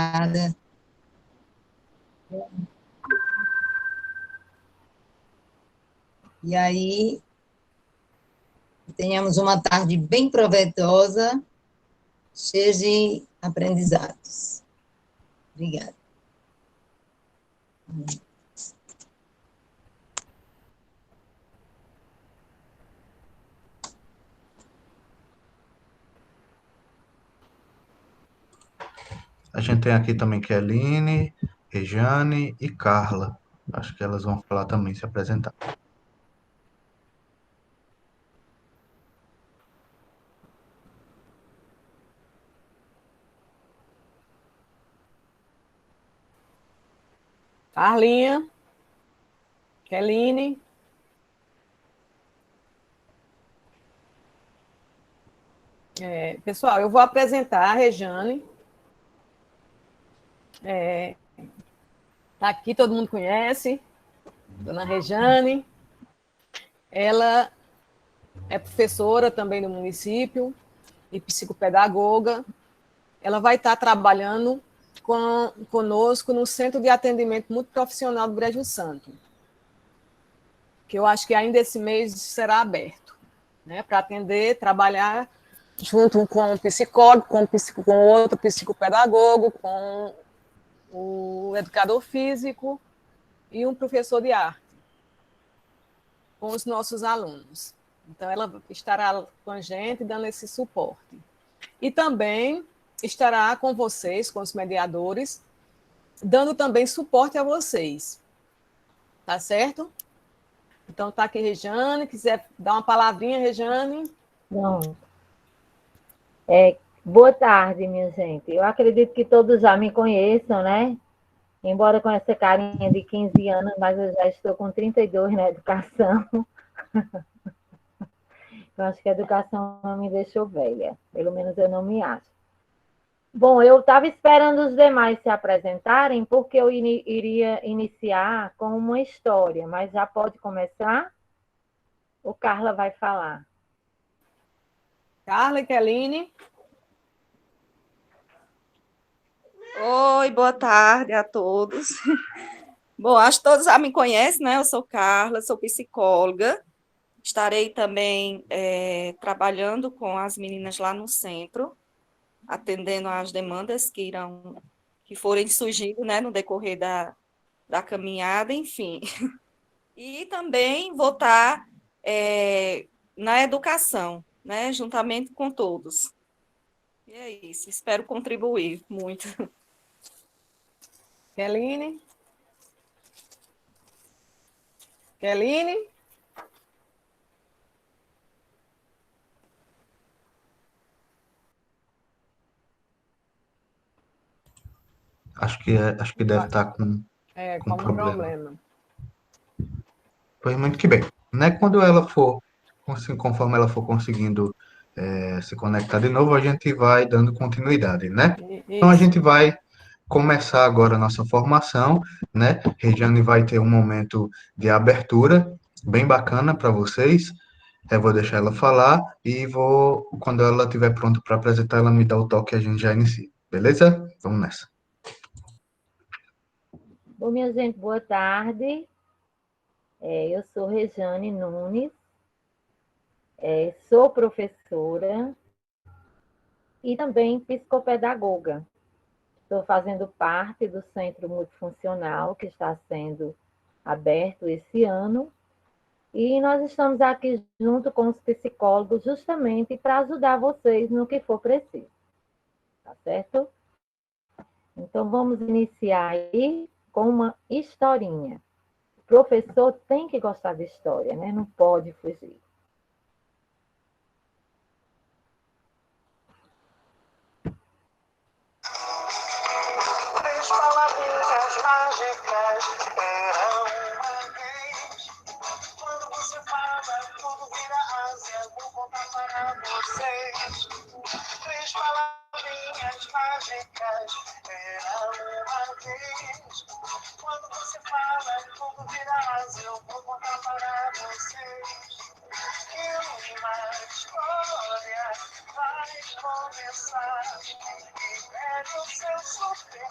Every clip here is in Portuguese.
Obrigada. E aí, tenhamos uma tarde bem proveitosa, cheia de aprendizados. Obrigada. A gente tem aqui também Keline, Rejane e Carla. Acho que elas vão falar também, se apresentar. Carlinha, Keline. Pessoal, eu vou apresentar a Rejane. Tá aqui, todo mundo conhece, Dona Rejane. Ela é professora também no município e psicopedagoga. Ela vai estar trabalhando conosco no Centro de Atendimento Multiprofissional do Brejo Santo, que eu acho que ainda esse mês será aberto, né, para atender, trabalhar junto com o psicólogo, com outro psicopedagogo, com o educador físico e um professor de arte, com os nossos alunos. Então, ela estará com a gente, dando esse suporte. E também estará com vocês, com os mediadores, dando também suporte a vocês. Tá certo? Então, tá aqui, Rejane. Quiser dar uma palavrinha, Rejane? Não. Boa tarde, minha gente. Eu acredito que todos já me conheçam, né? Embora com essa carinha de 15 anos, mas eu já estou com 32 na educação. Eu acho que a educação não me deixou velha. Pelo menos eu não me acho. Bom, eu estava esperando os demais se apresentarem, porque eu iria iniciar com uma história, mas já pode começar? O Carla vai falar. Carla e Keline. Oi, boa tarde a todos. Bom, acho que todos já me conhecem, né? Eu sou Carla, sou psicóloga. Estarei também trabalhando com as meninas lá no centro, atendendo às demandas que forem surgindo, né, no decorrer da caminhada, enfim. E também vou estar na educação, né, juntamente com todos. E é isso, espero contribuir muito. Keline. Keline. Acho que deve estar com Com um problema. problema. Pois muito que bem. Né? Quando ela for, conforme ela for conseguindo se conectar de novo, a gente vai dando continuidade, né? Então a Isso. gente vai começar agora a nossa formação, né? Regiane vai ter um momento de abertura bem bacana para vocês. Eu vou deixar ela falar e quando ela estiver pronta para apresentar, ela me dá o toque e a gente já inicia. Beleza? Vamos nessa. Bom, minha gente, boa tarde. Eu sou Rejane Nunes, sou professora e também psicopedagoga. Estou fazendo parte do Centro Multifuncional, que está sendo aberto esse ano, e nós estamos aqui junto com os psicólogos justamente para ajudar vocês no que for preciso. Tá certo? Então, vamos iniciar aí com uma historinha. O professor tem que gostar de história, né? Não pode fugir. Três palavrinhas mágicas eram uma vez. Quando você fala, tudo vira asa. Vou contar para vocês. Três palavrinhas mágicas eram uma vez. Quando você fala, tudo vira asa. Eu vou contar para vocês. Que uma história vai começar. E pega o seu super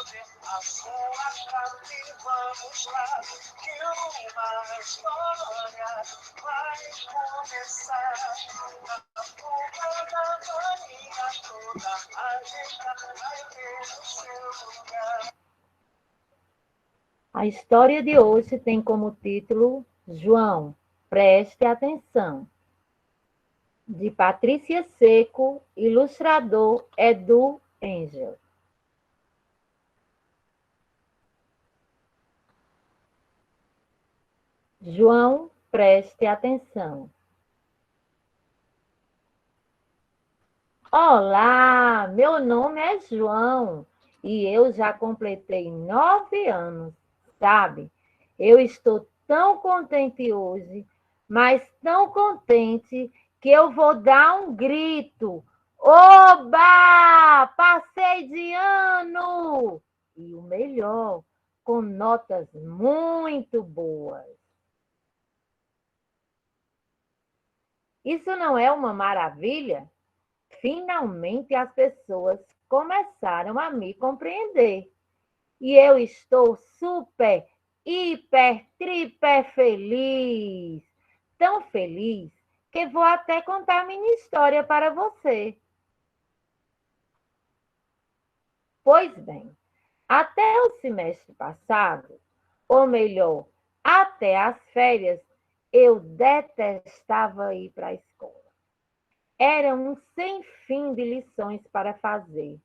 esconde a sua chave. Vamos lá, que uma história vai começar. Na fuga da maninha toda, a gente vai ter o seu lugar. A história de hoje tem como título João, preste atenção, de Patrícia Seco, ilustrador Edu Engel. João, preste atenção. Olá, meu nome é João e eu já completei 9 anos, sabe? Eu estou tão contente hoje, mas tão contente que eu vou dar um grito. Oba! Passei de ano! E o melhor, com notas muito boas. Isso não é uma maravilha? Finalmente as pessoas começaram a me compreender. E eu estou super, hiper, triper feliz. Tão feliz que vou até contar minha história para você. Pois bem, até o semestre passado, ou melhor, até as férias, eu detestava ir para a escola. Era um sem fim de lições para fazer.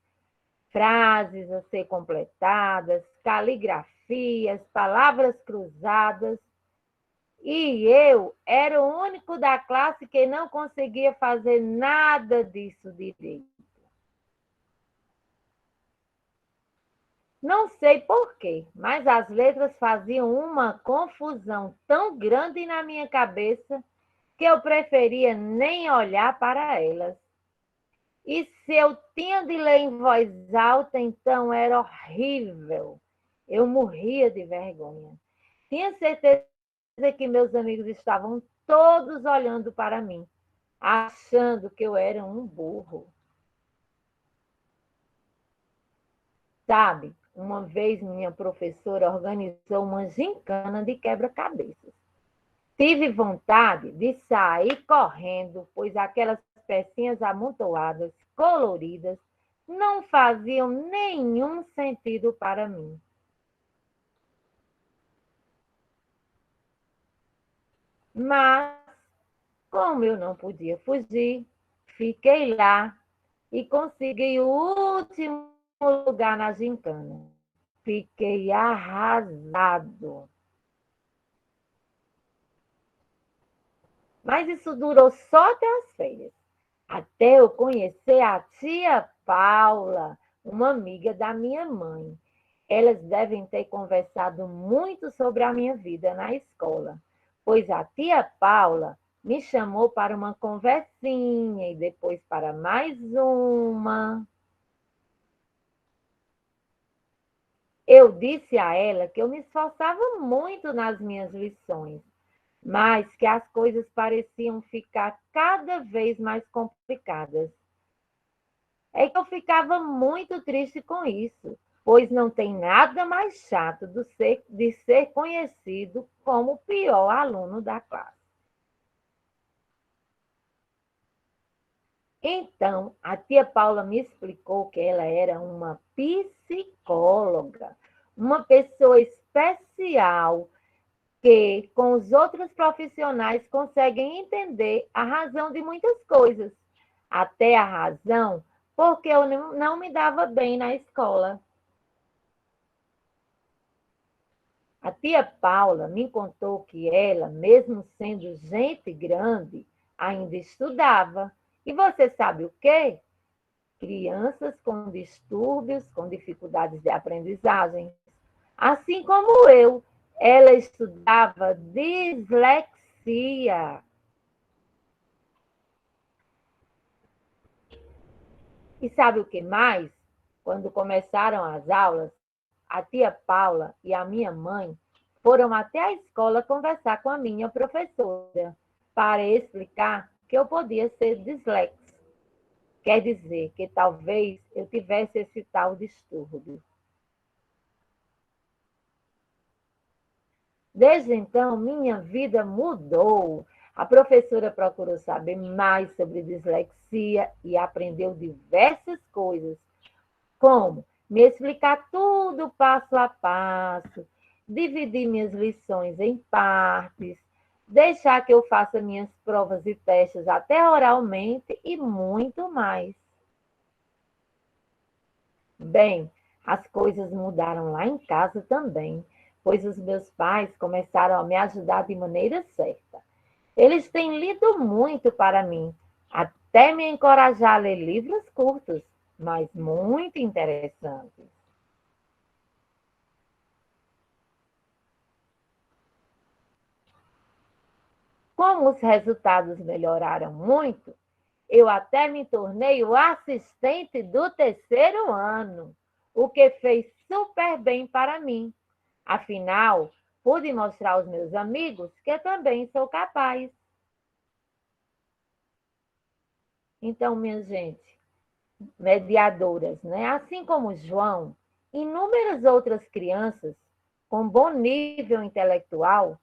Frases a ser completadas, caligrafias, palavras cruzadas. E eu era o único da classe que não conseguia fazer nada disso direito. Não sei por quê, mas as letras faziam uma confusão tão grande na minha cabeça que eu preferia nem olhar para elas. E se eu tinha de ler em voz alta, então era horrível. Eu morria de vergonha. Tinha certeza que meus amigos estavam todos olhando para mim, achando que eu era um burro. Sabe, uma vez minha professora organizou uma gincana de quebra-cabeças. Tive vontade de sair correndo, pois aquelas pecinhas amontoadas, coloridas, não faziam nenhum sentido para mim. Mas, como eu não podia fugir, fiquei lá e consegui o último lugar na gincana. Fiquei arrasado. Mas isso durou só até as férias. Até eu conhecer a tia Paula, uma amiga da minha mãe. Elas devem ter conversado muito sobre a minha vida na escola, pois a tia Paula me chamou para uma conversinha e depois para mais uma. Eu disse a ela que eu me esforçava muito nas minhas lições, mas que as coisas pareciam ficar cada vez mais complicadas. É que eu ficava muito triste com isso, pois não tem nada mais chato de ser conhecido como o pior aluno da classe. Então, a tia Paula me explicou que ela era uma psicóloga, uma pessoa especial que, com os outros profissionais, conseguem entender a razão de muitas coisas, até a razão porque eu não me dava bem na escola. A tia Paula me contou que ela, mesmo sendo gente grande, ainda estudava. E você sabe o quê? Crianças com distúrbios, com dificuldades de aprendizagem. Assim como eu, ela estudava dislexia. E sabe o que mais? Quando começaram as aulas, a tia Paula e a minha mãe foram até a escola conversar com a minha professora para explicar que eu podia ser dislexo. Quer dizer que talvez eu tivesse esse tal distúrbio. Desde então, minha vida mudou. A professora procurou saber mais sobre dislexia e aprendeu diversas coisas, como me explicar tudo passo a passo, dividir minhas lições em partes, deixar que eu faça minhas provas e testes até oralmente e muito mais. Bem, as coisas mudaram lá em casa também, pois os meus pais começaram a me ajudar de maneira certa. Eles têm lido muito para mim, até me encorajar a ler livros curtos, mas muito interessantes. Como os resultados melhoraram muito, eu até me tornei o assistente do terceiro ano, o que fez super bem para mim. Afinal, pude mostrar aos meus amigos que eu também sou capaz. Então, minha gente, mediadoras, né? Assim como João, inúmeras outras crianças com bom nível intelectual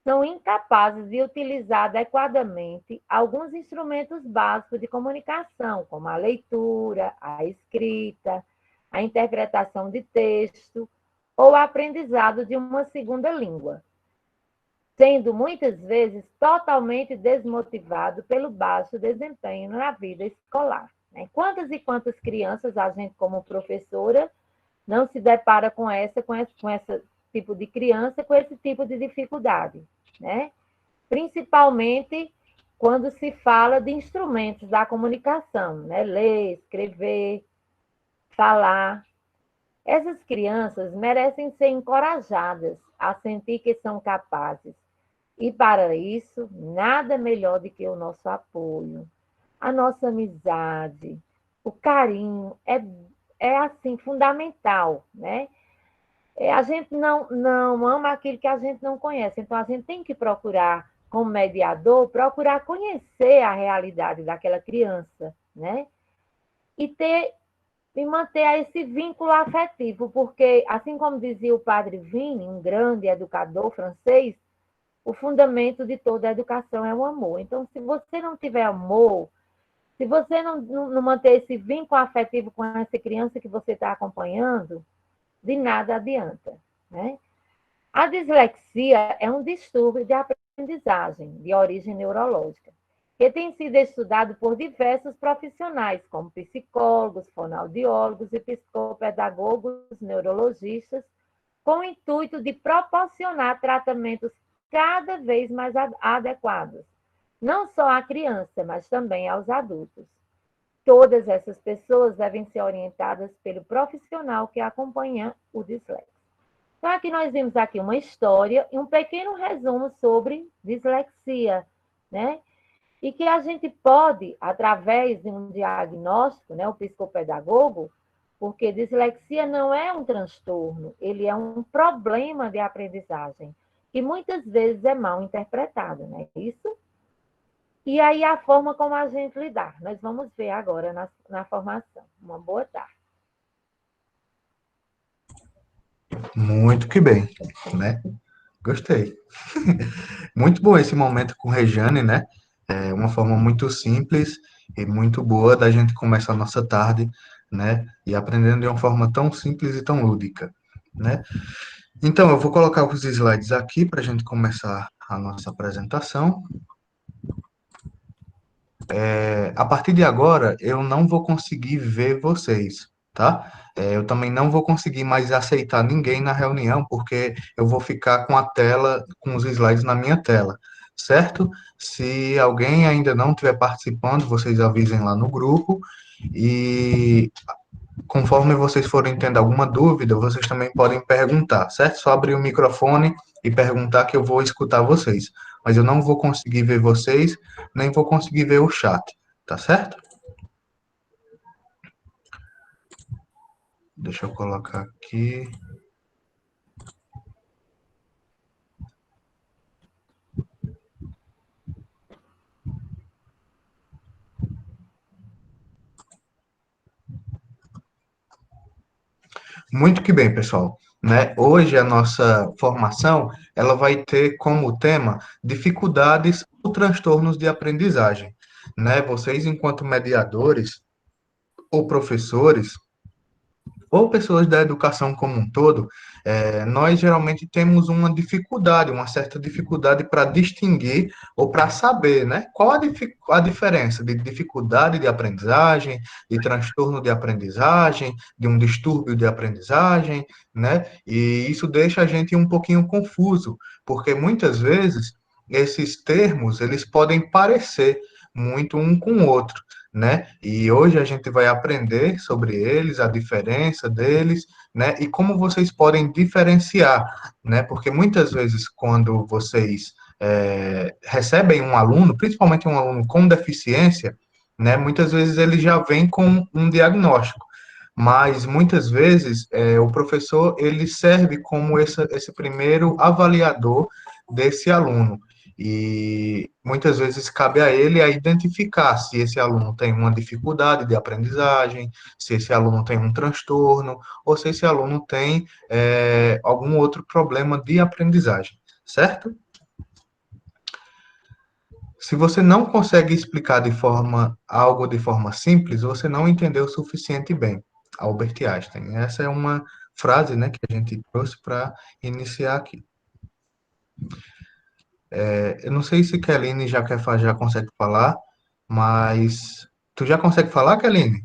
são incapazes de utilizar adequadamente alguns instrumentos básicos de comunicação, como a leitura, a escrita, a interpretação de texto ou o aprendizado de uma segunda língua, sendo muitas vezes totalmente desmotivado pelo baixo desempenho na vida escolar. Quantas e quantas crianças a gente, como professora, não se depara com esse tipo de criança, com esse tipo de dificuldade, né? Principalmente quando se fala de instrumentos da comunicação, né? Ler, escrever, falar. Essas crianças merecem ser encorajadas a sentir que são capazes. E para isso, nada melhor do que o nosso apoio, a nossa amizade, o carinho é assim fundamental, né? A gente não ama aquilo que a gente não conhece, então a gente tem que procurar, como mediador, procurar conhecer a realidade daquela criança, né? E manter esse vínculo afetivo, porque, assim como dizia o padre Vini, um grande educador francês, o fundamento de toda a educação é o amor. Então, se você não tiver amor, se você não manter esse vínculo afetivo com essa criança que você está acompanhando, de nada adianta, né? A dislexia é um distúrbio de aprendizagem de origem neurológica, que tem sido estudado por diversos profissionais, como psicólogos, fonoaudiólogos e psicopedagogos, neurologistas, com o intuito de proporcionar tratamentos cada vez mais adequados, não só à criança, mas também aos adultos. Todas essas pessoas devem ser orientadas pelo profissional que acompanha o dislexo. Então, aqui nós vimos aqui uma história e um pequeno resumo sobre dislexia, né? E que a gente pode, através de um diagnóstico, né, o psicopedagogo, porque dislexia não é um transtorno, ele é um problema de aprendizagem, que muitas vezes é mal interpretado, não é isso? E aí a forma como a gente lidar. Nós vamos ver agora na formação. Uma boa tarde. Muito que bem, né? Gostei. Muito bom esse momento com Rejane, né? É uma forma muito simples e muito boa da gente começar a nossa tarde, né? E aprendendo de uma forma tão simples e tão lúdica, né? Então, eu vou colocar os slides aqui para a gente começar a nossa apresentação. A partir de agora, eu não vou conseguir ver vocês, tá? Eu também não vou conseguir mais aceitar ninguém na reunião, porque eu vou ficar com a tela, com os slides na minha tela, certo? Se alguém ainda não estiver participando, vocês avisem lá no grupo e conforme vocês forem tendo alguma dúvida, vocês também podem perguntar, certo? Só abrir o microfone e perguntar que eu vou escutar vocês. Mas eu não vou conseguir ver vocês, nem vou conseguir ver o chat, tá certo? Deixa eu colocar aqui. Muito que bem, pessoal. né? Hoje a nossa formação, ela vai ter como tema dificuldades ou transtornos de aprendizagem, né? Vocês, enquanto mediadores ou professores, ou pessoas da educação como um todo, nós geralmente temos uma dificuldade, uma certa dificuldade para distinguir ou para saber, né, qual a diferença de dificuldade de aprendizagem, de transtorno de aprendizagem, de um distúrbio de aprendizagem, né, e isso deixa a gente um pouquinho confuso, porque muitas vezes esses termos, eles podem parecer muito um com o outro, né? E hoje a gente vai aprender sobre eles, a diferença deles, né? E como vocês podem diferenciar, né? Porque muitas vezes quando vocês recebem um aluno, principalmente um aluno com deficiência, né? Muitas vezes ele já vem com um diagnóstico. Mas muitas vezes o professor ele serve como esse primeiro avaliador desse aluno. E muitas vezes cabe a ele a identificar se esse aluno tem uma dificuldade de aprendizagem, se esse aluno tem um transtorno, ou se esse aluno tem algum outro problema de aprendizagem, certo? Se você não consegue explicar algo de forma simples, você não entendeu o suficiente bem. Albert Einstein. Essa é uma frase, né, que a gente trouxe para iniciar aqui. Eu não sei se Keline já consegue falar, mas tu já consegue falar, Keline?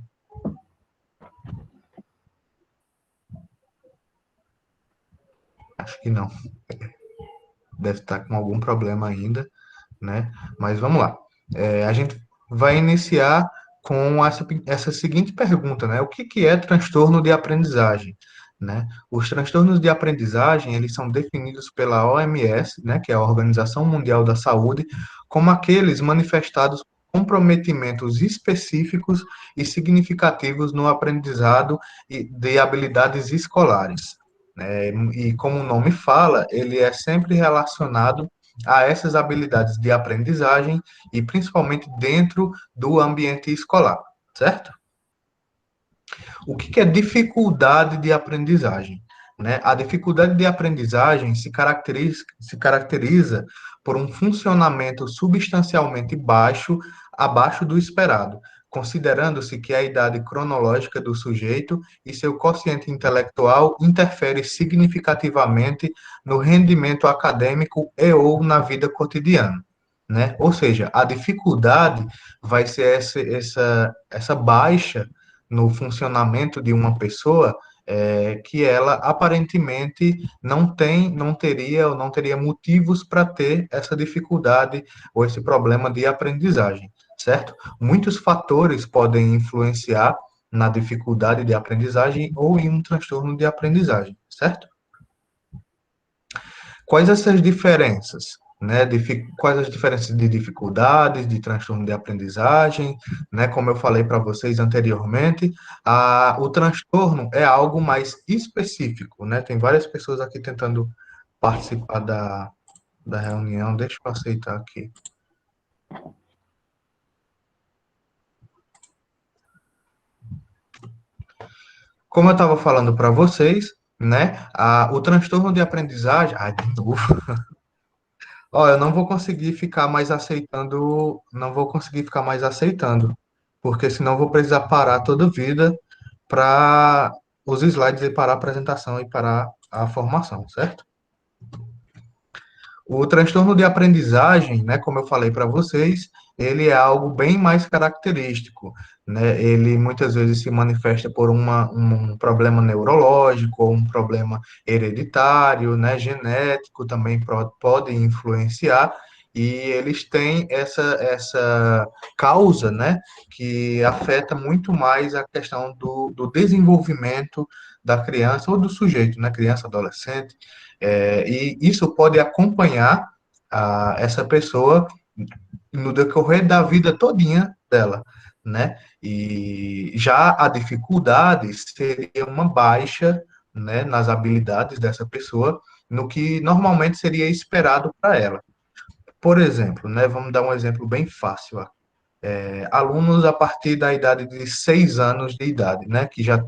Acho que não. Deve estar com algum problema ainda, né? Mas vamos lá. A gente vai iniciar com essa seguinte pergunta, né? O que é transtorno de aprendizagem? Né? Os transtornos de aprendizagem, eles são definidos pela OMS, né, que é a Organização Mundial da Saúde, como aqueles manifestados por comprometimentos específicos e significativos no aprendizado de habilidades escolares. E como o nome fala, ele é sempre relacionado a essas habilidades de aprendizagem e principalmente dentro do ambiente escolar, certo? O que é dificuldade de aprendizagem? Né? A dificuldade de aprendizagem se caracteriza por um funcionamento substancialmente baixo, abaixo do esperado, considerando-se que a idade cronológica do sujeito e seu quociente intelectual interfere significativamente no rendimento acadêmico e ou na vida cotidiana. Né? Ou seja, a dificuldade vai ser essa baixa no funcionamento de uma pessoa que ela aparentemente não teria ou não teria motivos para ter essa dificuldade ou esse problema de aprendizagem, certo? Muitos fatores podem influenciar na dificuldade de aprendizagem ou em um transtorno de aprendizagem, certo? Quais essas diferenças? Né, quais as diferenças de dificuldades, de transtorno de aprendizagem, né, como eu falei para vocês anteriormente, o transtorno é algo mais específico, né, tem várias pessoas aqui tentando participar da reunião, deixa eu aceitar aqui. Como eu estava falando para vocês, né, o transtorno de aprendizagem, de novo, ó, eu não vou conseguir ficar mais aceitando, não vou conseguir ficar mais aceitando, porque senão eu vou precisar parar toda a vida para os slides e parar a apresentação e parar a formação, certo? O transtorno de aprendizagem, né, como eu falei para vocês, ele é algo bem mais característico, né? Ele muitas vezes se manifesta por um problema neurológico ou um problema hereditário, né, genético também pode influenciar, e eles têm essa causa, né, que afeta muito mais a questão do desenvolvimento da criança ou do sujeito, né, criança, adolescente, e isso pode acompanhar essa pessoa no decorrer da vida todinha dela, né? E já a dificuldade seria uma baixa, né, nas habilidades dessa pessoa, no que normalmente seria esperado para ela. Por exemplo, né, vamos dar um exemplo bem fácil. alunos a partir da idade de 6 anos de idade, né, que já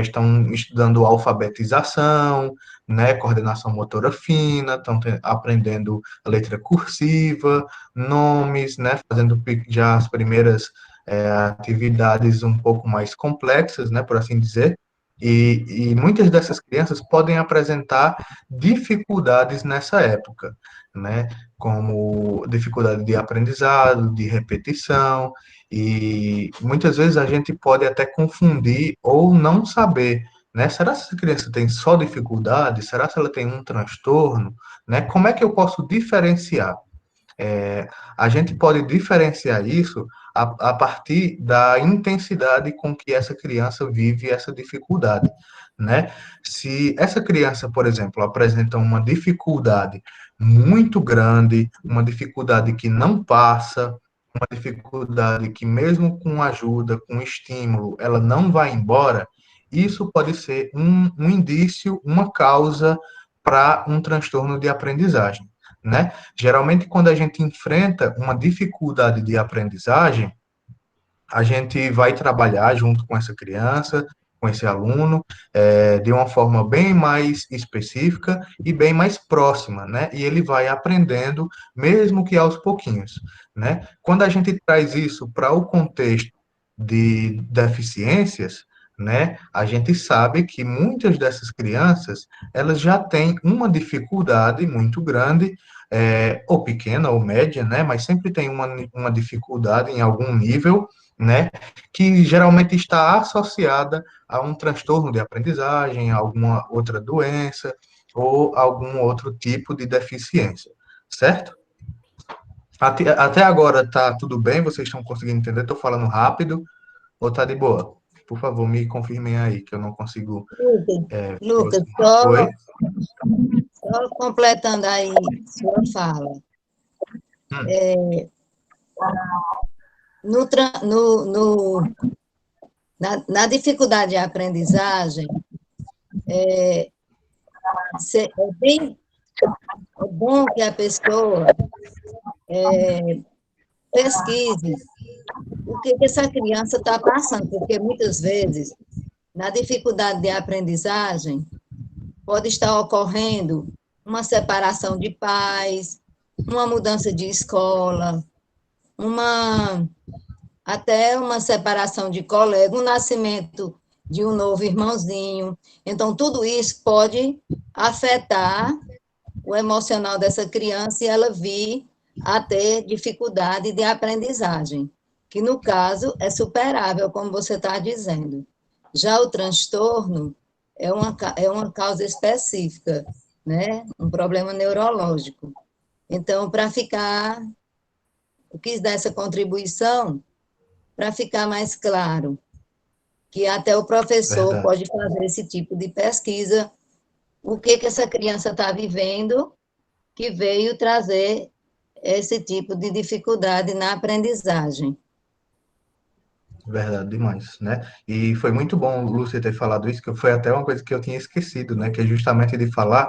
estão estudando alfabetização, né, coordenação motora fina, estão aprendendo a letra cursiva, nomes, né, fazendo já as primeiras atividades um pouco mais complexas, né, por assim dizer, e muitas dessas crianças podem apresentar dificuldades nessa época, né, como dificuldade de aprendizado, de repetição, e muitas vezes a gente pode até confundir ou não saber, né? Será que essa criança tem só dificuldade? Será que ela tem um transtorno? Né? Como é que eu posso diferenciar? A gente pode diferenciar isso a partir da intensidade com que essa criança vive essa dificuldade, né? Se essa criança, por exemplo, apresenta uma dificuldade muito grande, uma dificuldade que não passa, uma dificuldade que mesmo com ajuda, com estímulo, ela não vai embora, isso pode ser um indício, uma causa para um transtorno de aprendizagem, né? Geralmente, quando a gente enfrenta uma dificuldade de aprendizagem, a gente vai trabalhar junto com essa criança, com esse aluno, de uma forma bem mais específica e bem mais próxima, né? E ele vai aprendendo, mesmo que aos pouquinhos, né? Quando a gente traz isso para o contexto de deficiências, né? A gente sabe que muitas dessas crianças, elas já têm uma dificuldade muito grande, ou pequena ou média, né? Mas sempre tem uma dificuldade em algum nível, né, que geralmente está associada a um transtorno de aprendizagem, a alguma outra doença ou algum outro tipo de deficiência, certo? Até agora tá tudo bem? Vocês estão conseguindo entender? Estou falando rápido ou tá de boa? Por favor, me confirmem aí, que eu não consigo. Lucas, Oi? só completando aí sua fala. Na dificuldade de aprendizagem, é bom que a pessoa pesquise o que essa criança está passando, porque muitas vezes, na dificuldade de aprendizagem, pode estar ocorrendo uma separação de pais, uma mudança de escola, até uma separação de colega, um nascimento de um novo irmãozinho. Então, tudo isso pode afetar o emocional dessa criança e ela vir a ter dificuldade de aprendizagem, que, no caso, é superável, como você está dizendo. Já o transtorno é uma causa específica, né? Um problema neurológico. Então, eu quis dar essa contribuição para ficar mais claro que até o professor Verdade. pode fazer esse tipo de pesquisa, o que essa criança está vivendo, que veio trazer esse tipo de dificuldade na aprendizagem. Verdade demais, né? E foi muito bom, Lúcia, ter falado isso, que foi até uma coisa que eu tinha esquecido, né? Que é justamente de falar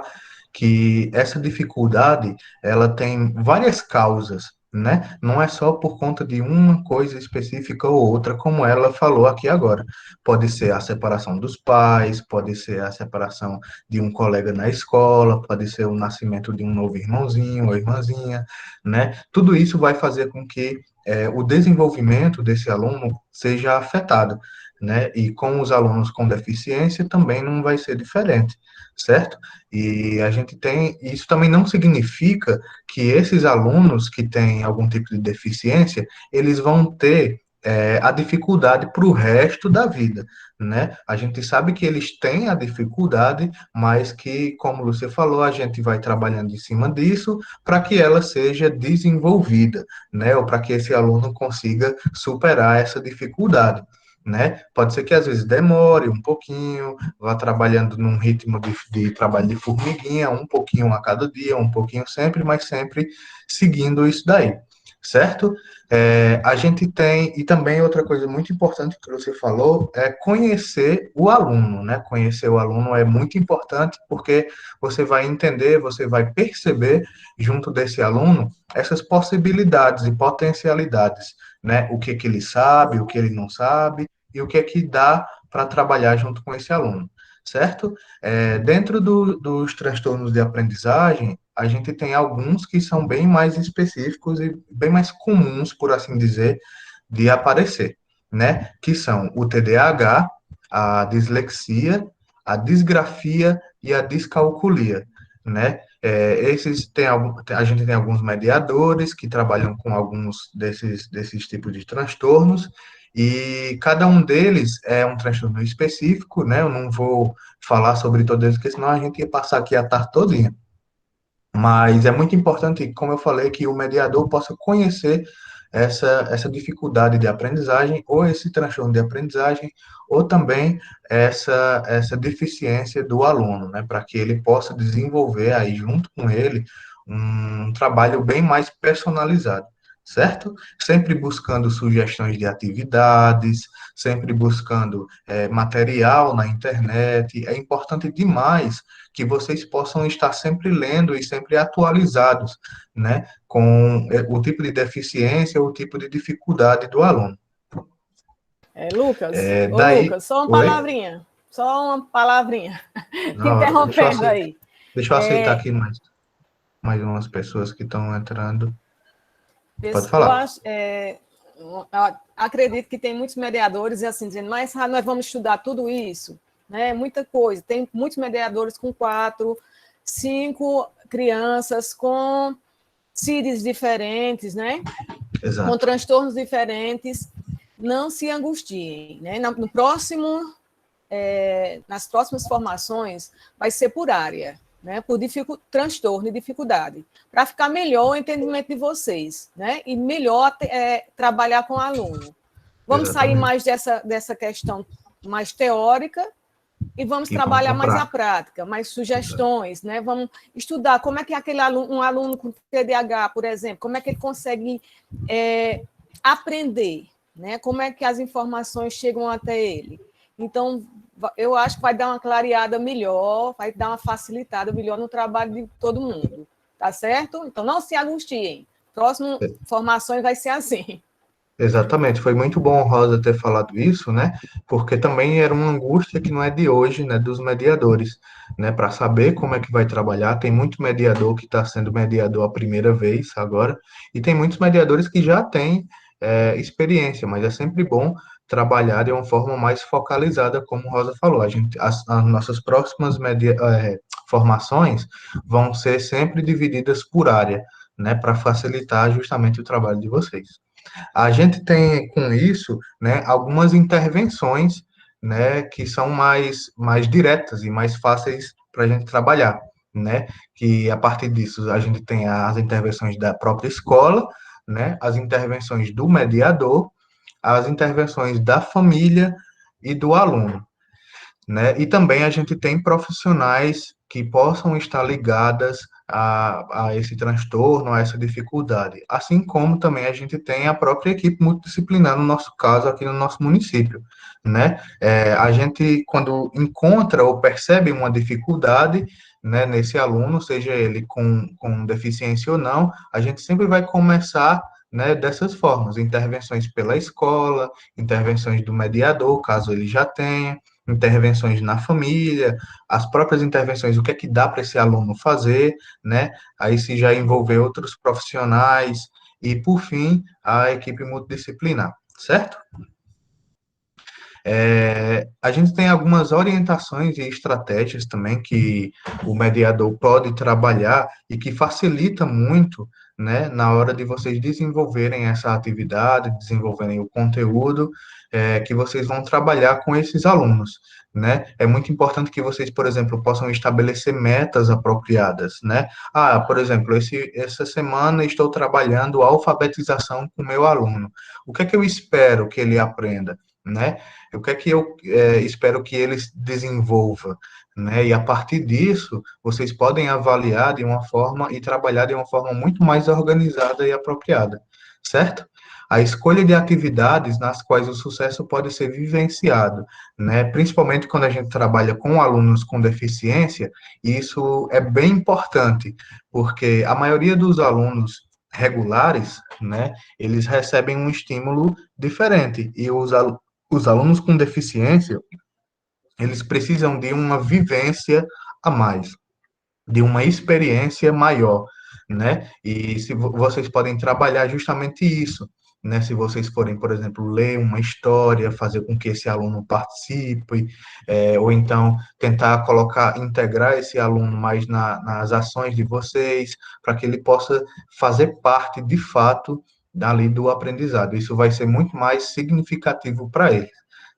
que essa dificuldade, ela tem várias causas, né? Não é só por conta de uma coisa específica ou outra, como ela falou aqui agora. Pode ser a separação dos pais, pode ser a separação de um colega na escola, pode ser o nascimento de um novo irmãozinho ou irmãzinha, né? Tudo isso vai fazer com que o desenvolvimento desse aluno seja afetado, né? E com os alunos com deficiência também não vai ser diferente, certo? E a gente tem, isso também não significa que esses alunos que têm algum tipo de deficiência, eles vão ter a dificuldade para o resto da vida, né? A gente sabe que eles têm a dificuldade, mas que, como você falou, a gente vai trabalhando em cima disso para que ela seja desenvolvida, né? Ou para que esse aluno consiga superar essa dificuldade, né? Pode ser que às vezes demore um pouquinho, vá trabalhando num ritmo de trabalho de formiguinha, um pouquinho a cada dia, um pouquinho sempre, mas sempre seguindo isso daí, certo? A gente tem, e também outra coisa muito importante que você falou, é conhecer o aluno, né? Conhecer o aluno é muito importante, porque você vai entender, você vai perceber, junto desse aluno, essas possibilidades e potencialidades, né? O que que ele sabe, o que ele não sabe, e o que é que dá para trabalhar junto com esse aluno, certo? Dentro dos transtornos de aprendizagem, a gente tem alguns que são bem mais específicos e bem mais comuns, por assim dizer, de aparecer, né? Que são o TDAH, a dislexia, a disgrafia e a descalculia, né? Esses a gente tem alguns mediadores que trabalham com alguns desses tipos de transtornos, e cada um deles é um transtorno específico, né? Eu não vou falar sobre todos eles, porque senão a gente ia passar aqui a tarde todinha. Mas é muito importante, como eu falei, que o mediador possa conhecer essa dificuldade de aprendizagem, ou esse transtorno de aprendizagem, ou também essa deficiência do aluno, né, para que ele possa desenvolver aí, junto com ele, um trabalho bem mais personalizado, certo? Sempre buscando sugestões de atividades, sempre buscando material na internet. É importante demais que vocês possam estar sempre lendo e sempre atualizados, né, com o tipo de deficiência ou o tipo de dificuldade do aluno. Lucas, Daí, Lucas, só uma oi? palavrinha, só uma palavrinha, Não, interrompendo aí. deixa eu aceitar aqui mais umas pessoas que estão entrando. Pode Eu falar. acho, eu acredito que tem muitos mediadores assim dizendo, mas nós vamos estudar tudo isso, né? Muita coisa. Tem muitos mediadores com 4, 5 crianças com CIDs diferentes, né? Exato. Com transtornos diferentes. Não se angustiem, né? No próximo, nas próximas formações, vai ser por área, né? Por transtorno e dificuldade, para ficar melhor o entendimento de vocês, né? E melhor trabalhar com o aluno. Vamos sair mais dessa questão mais teórica e vamos trabalhar mais a prática, mais sugestões, né? Vamos estudar como é que um aluno com TDAH, por exemplo, como é que ele consegue aprender, né? Como é que as informações chegam até ele. Então, eu acho que vai dar uma clareada melhor, vai dar uma facilitada melhor no trabalho de todo mundo, tá certo? Então, não se angustiem. Próximo formações vai ser assim. Exatamente, foi muito bom, Rosa, ter falado isso, né? Porque também era uma angústia que não é de hoje, né? Dos mediadores, né? Para saber como é que vai trabalhar. Tem muito mediador que está sendo mediador a primeira vez agora, e tem muitos mediadores que já têm experiência, mas é sempre bom trabalhar de uma forma mais focalizada, como Rosa falou. As nossas próximas formações vão ser sempre divididas por área, né? Para facilitar justamente o trabalho de vocês. A gente tem com isso, né, algumas intervenções, né, que são mais diretas e mais fáceis para a gente trabalhar, né, que a partir disso a gente tem as intervenções da própria escola, né, as intervenções do mediador, as intervenções da família e do aluno, né? E também a gente tem profissionais que possam estar ligadas a esse transtorno, a essa dificuldade. Assim como também a gente tem a própria equipe multidisciplinar, no nosso caso, aqui no nosso município, né? A gente, quando encontra ou percebe uma dificuldade, né, nesse aluno, seja ele com deficiência ou não, a gente sempre vai começar, né, dessas formas, intervenções pela escola, intervenções do mediador, caso ele já tenha, intervenções na família, as próprias intervenções, o que é que dá para esse aluno fazer, né? Aí se já envolver outros profissionais e, por fim, a equipe multidisciplinar, certo? A gente tem algumas orientações e estratégias também que o mediador pode trabalhar e que facilita muito, né, na hora de vocês desenvolverem essa atividade, desenvolverem o conteúdo que vocês vão trabalhar com esses alunos, né? É muito importante que vocês, por exemplo, possam estabelecer metas apropriadas, né? Por exemplo, essa semana estou trabalhando a alfabetização com o meu aluno. O que é que eu espero que ele aprenda, né? O que é que eu espero que eles desenvolvam, né? E a partir disso, vocês podem avaliar de uma forma e trabalhar de uma forma muito mais organizada e apropriada, certo? A escolha de atividades nas quais o sucesso pode ser vivenciado, né? Principalmente quando a gente trabalha com alunos com deficiência, isso é bem importante, porque a maioria dos alunos regulares, né, eles recebem um estímulo diferente, e os alunos com deficiência, eles precisam de uma vivência a mais, de uma experiência maior, né? E se vocês podem trabalhar justamente isso, né? Se vocês forem, por exemplo, ler uma história, fazer com que esse aluno participe, ou então tentar colocar, integrar esse aluno mais nas ações de vocês, para que ele possa fazer parte, de fato, dali do aprendizado. Isso vai ser muito mais significativo para ele,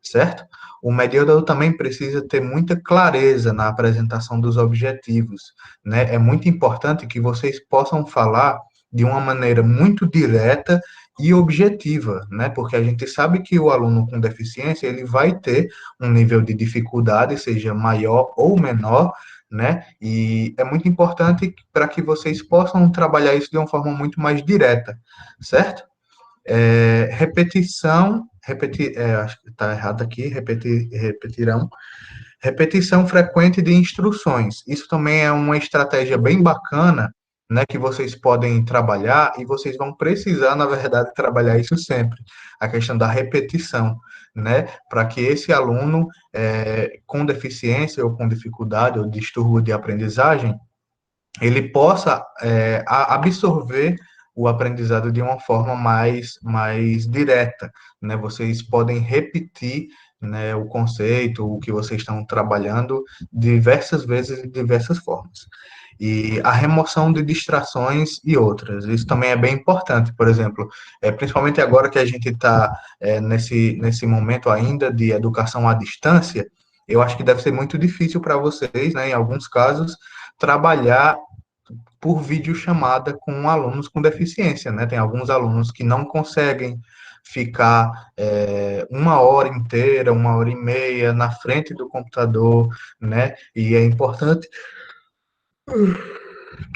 certo? O mediador também precisa ter muita clareza na apresentação dos objetivos, né? É muito importante que vocês possam falar de uma maneira muito direta e objetiva, né? Porque a gente sabe que o aluno com deficiência, ele vai ter um nível de dificuldade, seja maior ou menor, né? E é muito importante para que vocês possam trabalhar isso de uma forma muito mais direta, certo? Acho que está errado aqui, repetirão. Repetição frequente de instruções. Isso também é uma estratégia bem bacana, né, que vocês podem trabalhar, e vocês vão precisar, na verdade, trabalhar isso sempre, a questão da repetição, né, para que esse aluno com deficiência ou com dificuldade ou distúrbio de aprendizagem, ele possa absorver o aprendizado de uma forma mais direta, né? Vocês podem repetir, né, o conceito, o que vocês estão trabalhando diversas vezes de diversas formas. E a remoção de distrações e outras, isso também é bem importante, por exemplo, principalmente agora que a gente está nesse momento ainda de educação à distância, eu acho que deve ser muito difícil para vocês, né, em alguns casos, trabalhar por videochamada com alunos com deficiência, né? Tem alguns alunos que não conseguem ficar uma hora inteira, uma hora e meia na frente do computador, né? E é importante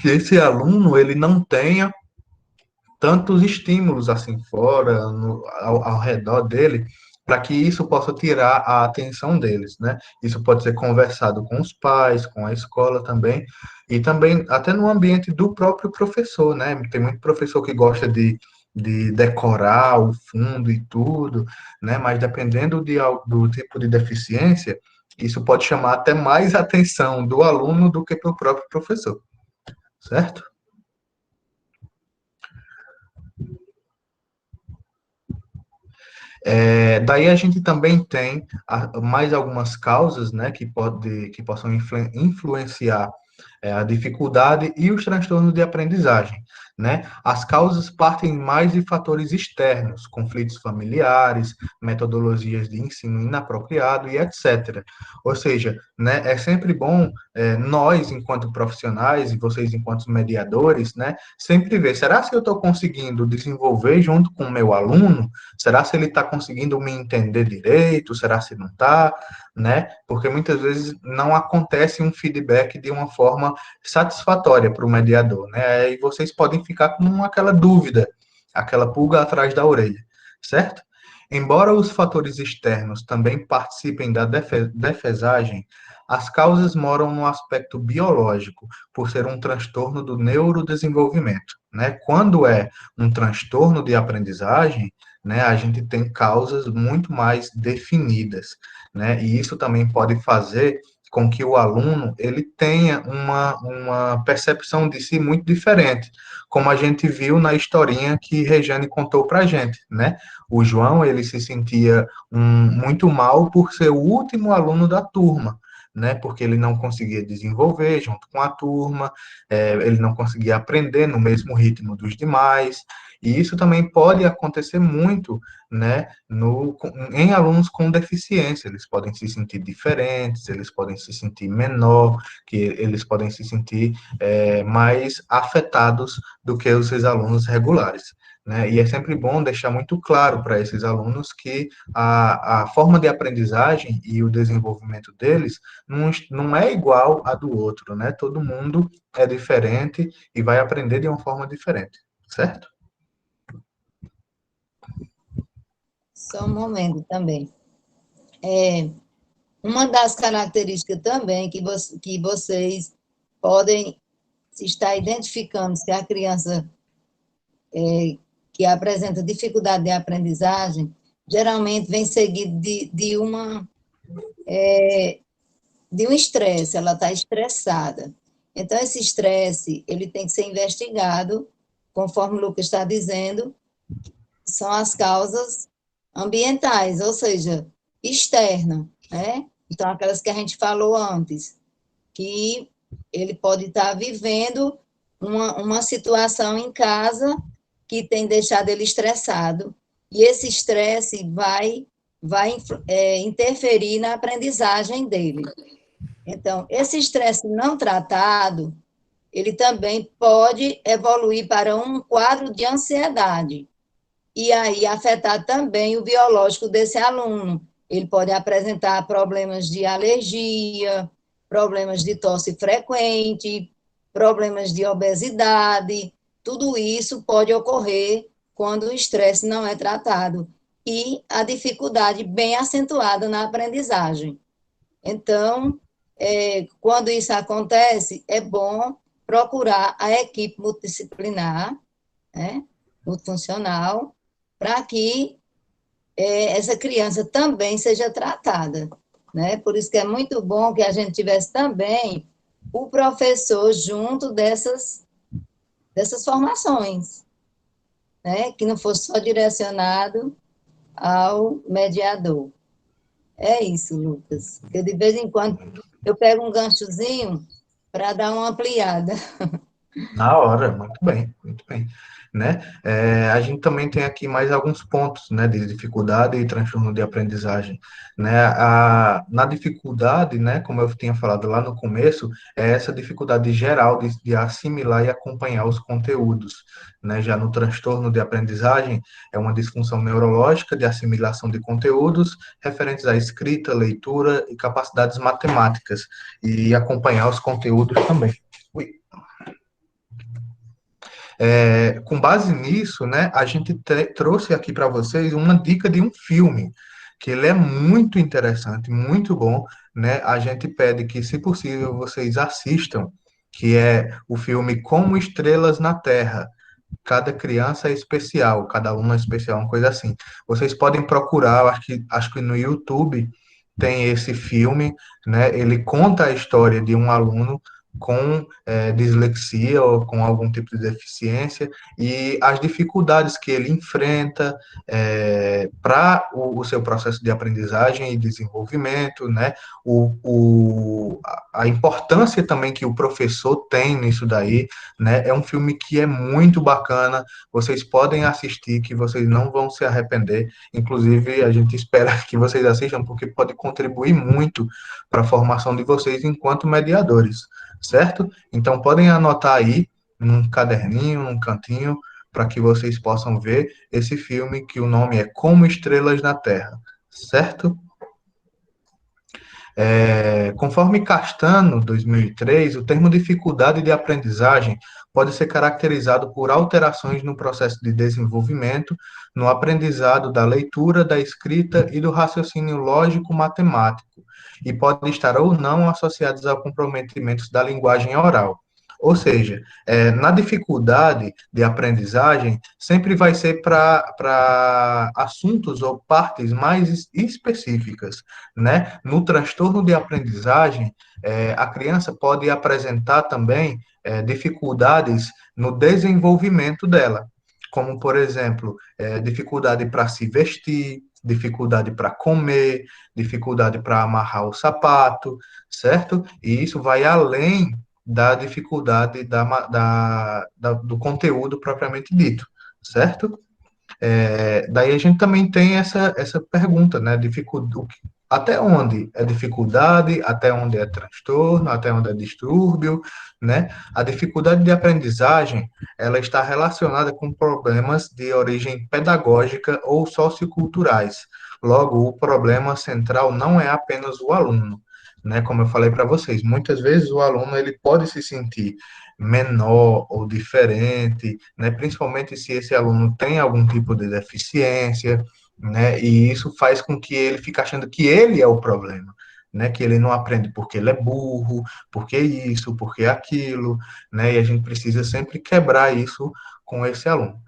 que esse aluno ele não tenha tantos estímulos assim fora, ao redor dele, para que isso possa tirar a atenção deles, né? Isso pode ser conversado com os pais, com a escola também, e também até no ambiente do próprio professor, né? Tem muito professor que gosta de decorar o fundo e tudo, né? Mas dependendo do tipo de deficiência, isso pode chamar até mais atenção do aluno do que do próprio professor, certo? Daí a gente também tem mais algumas causas, né, que possam influenciar a dificuldade e os transtornos de aprendizagem, né? As causas partem mais de fatores externos, conflitos familiares, metodologias de ensino inapropriado e etc. Ou seja, né, é sempre bom nós, enquanto profissionais, e vocês, enquanto mediadores, né, sempre ver, será que eu estou conseguindo desenvolver junto com o meu aluno? Será se ele está conseguindo me entender direito? Será se não está? Né? Porque muitas vezes não acontece um feedback de uma forma satisfatória para o mediador, né? E vocês podem ficar com aquela dúvida, aquela pulga atrás da orelha, certo? Embora os fatores externos também participem da defesagem, as causas moram no aspecto biológico, por ser um transtorno do neurodesenvolvimento, né? Quando é um transtorno de aprendizagem, né, a gente tem causas muito mais definidas, né? E isso também pode fazer com que o aluno ele tenha uma percepção de si muito diferente, como a gente viu na historinha que Rejane contou para a gente, né? O João, ele se sentia muito mal por ser o último aluno da turma, né? Porque ele não conseguia desenvolver junto com a turma, ele não conseguia aprender no mesmo ritmo dos demais, e isso também pode acontecer muito, né, em alunos com deficiência. Eles podem se sentir diferentes, eles podem se sentir menor, que eles podem se sentir mais afetados do que os seus alunos regulares, né? E é sempre bom deixar muito claro para esses alunos que a forma de aprendizagem e o desenvolvimento deles não é igual a do outro, né? Todo mundo é diferente e vai aprender de uma forma diferente, certo? Só um momento também. Uma das características também que vocês podem estar identificando se a criança que apresenta dificuldade de aprendizagem, geralmente vem seguido de um estresse, ela está estressada. Então, esse estresse, ele tem que ser investigado, conforme o Lucas está dizendo, são as causas ambientais, ou seja, externas, né? Então, aquelas que a gente falou antes, que ele pode estar vivendo uma situação em casa que tem deixado ele estressado, e esse estresse vai interferir na aprendizagem dele. Então, esse estresse não tratado, ele também pode evoluir para um quadro de ansiedade, e aí afetar também o biológico desse aluno. Ele pode apresentar problemas de alergia, problemas de tosse frequente, problemas de obesidade, tudo isso pode ocorrer quando o estresse não é tratado, e a dificuldade bem acentuada na aprendizagem. Então, quando isso acontece, é bom procurar a equipe multidisciplinar, né, multifuncional, para que essa criança também seja tratada, né? Por isso que é muito bom que a gente tivesse também o professor junto dessas formações, né? Que não fosse só direcionado ao mediador. É isso, Lucas. Porque de vez em quando eu pego um ganchozinho para dar uma ampliada. Na hora, muito bem, né? A gente também tem aqui mais alguns pontos, né, de dificuldade e transtorno de aprendizagem, né? Na dificuldade, né, como eu tinha falado lá no começo, é essa dificuldade geral de assimilar e acompanhar os conteúdos, né? Já no transtorno de aprendizagem, é uma disfunção neurológica de assimilação de conteúdos referentes à escrita, leitura e capacidades matemáticas, e acompanhar os conteúdos também. Ui. Com base nisso, né, a gente trouxe aqui para vocês uma dica de um filme, que ele é muito interessante, muito bom, né? A gente pede que, se possível, vocês assistam, que é o filme Como Estrelas na Terra. Cada criança é especial, cada aluno é especial, uma coisa assim. Vocês podem procurar, eu acho que no YouTube tem esse filme, né? Ele conta a história de um aluno com dislexia ou com algum tipo de deficiência e as dificuldades que ele enfrenta para o seu processo de aprendizagem e desenvolvimento, né? A importância também que o professor tem nisso daí, né? É um filme que é muito bacana, vocês podem assistir, que vocês não vão se arrepender. Inclusive, a gente espera que vocês assistam, porque pode contribuir muito para a formação de vocês enquanto mediadores, certo? Então, podem anotar aí, num caderninho, num cantinho, para que vocês possam ver esse filme, que o nome é Como Estrelas na Terra, certo? Conforme Castano, 2003, o termo dificuldade de aprendizagem pode ser caracterizado por alterações no processo de desenvolvimento, no aprendizado da leitura, da escrita e do raciocínio lógico-matemático, e pode estar ou não associados a comprometimentos da linguagem oral. Ou seja, na dificuldade de aprendizagem, sempre vai ser para assuntos ou partes mais específicas, né? No transtorno de aprendizagem, a criança pode apresentar também dificuldades no desenvolvimento dela, como, por exemplo, dificuldade para se vestir, dificuldade para comer, dificuldade para amarrar o sapato, certo? E isso vai além da dificuldade do conteúdo propriamente dito, certo? Daí a gente também tem essa pergunta, né? Até onde é dificuldade, até onde é transtorno, até onde é distúrbio, né? A dificuldade de aprendizagem, ela está relacionada com problemas de origem pedagógica ou socioculturais. Logo, o problema central não é apenas o aluno, né? Como eu falei para vocês, muitas vezes o aluno ele pode se sentir menor ou diferente, né? Principalmente se esse aluno tem algum tipo de deficiência, né? E isso faz com que ele fique achando que ele é o problema, né? Que ele não aprende porque ele é burro, porque isso, porque aquilo, né? E a gente precisa sempre quebrar isso com esse aluno,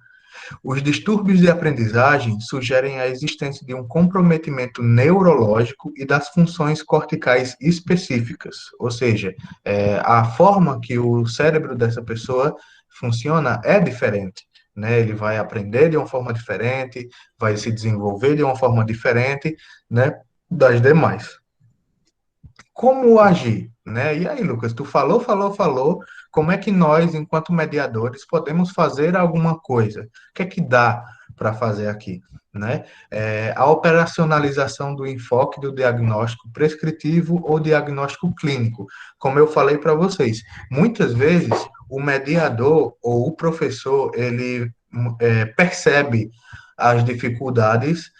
Os distúrbios de aprendizagem sugerem a existência de um comprometimento neurológico e das funções corticais específicas, ou seja, a forma que o cérebro dessa pessoa funciona é diferente, né? Ele vai aprender de uma forma diferente, vai se desenvolver de uma forma diferente, né, das demais. Como agir, né? E aí, Lucas, tu falou, como é que nós, enquanto mediadores, podemos fazer alguma coisa? O que é que dá para fazer aqui, né? A operacionalização do enfoque do diagnóstico prescritivo ou diagnóstico clínico. Como eu falei para vocês, muitas vezes o mediador ou o professor, ele percebe as dificuldades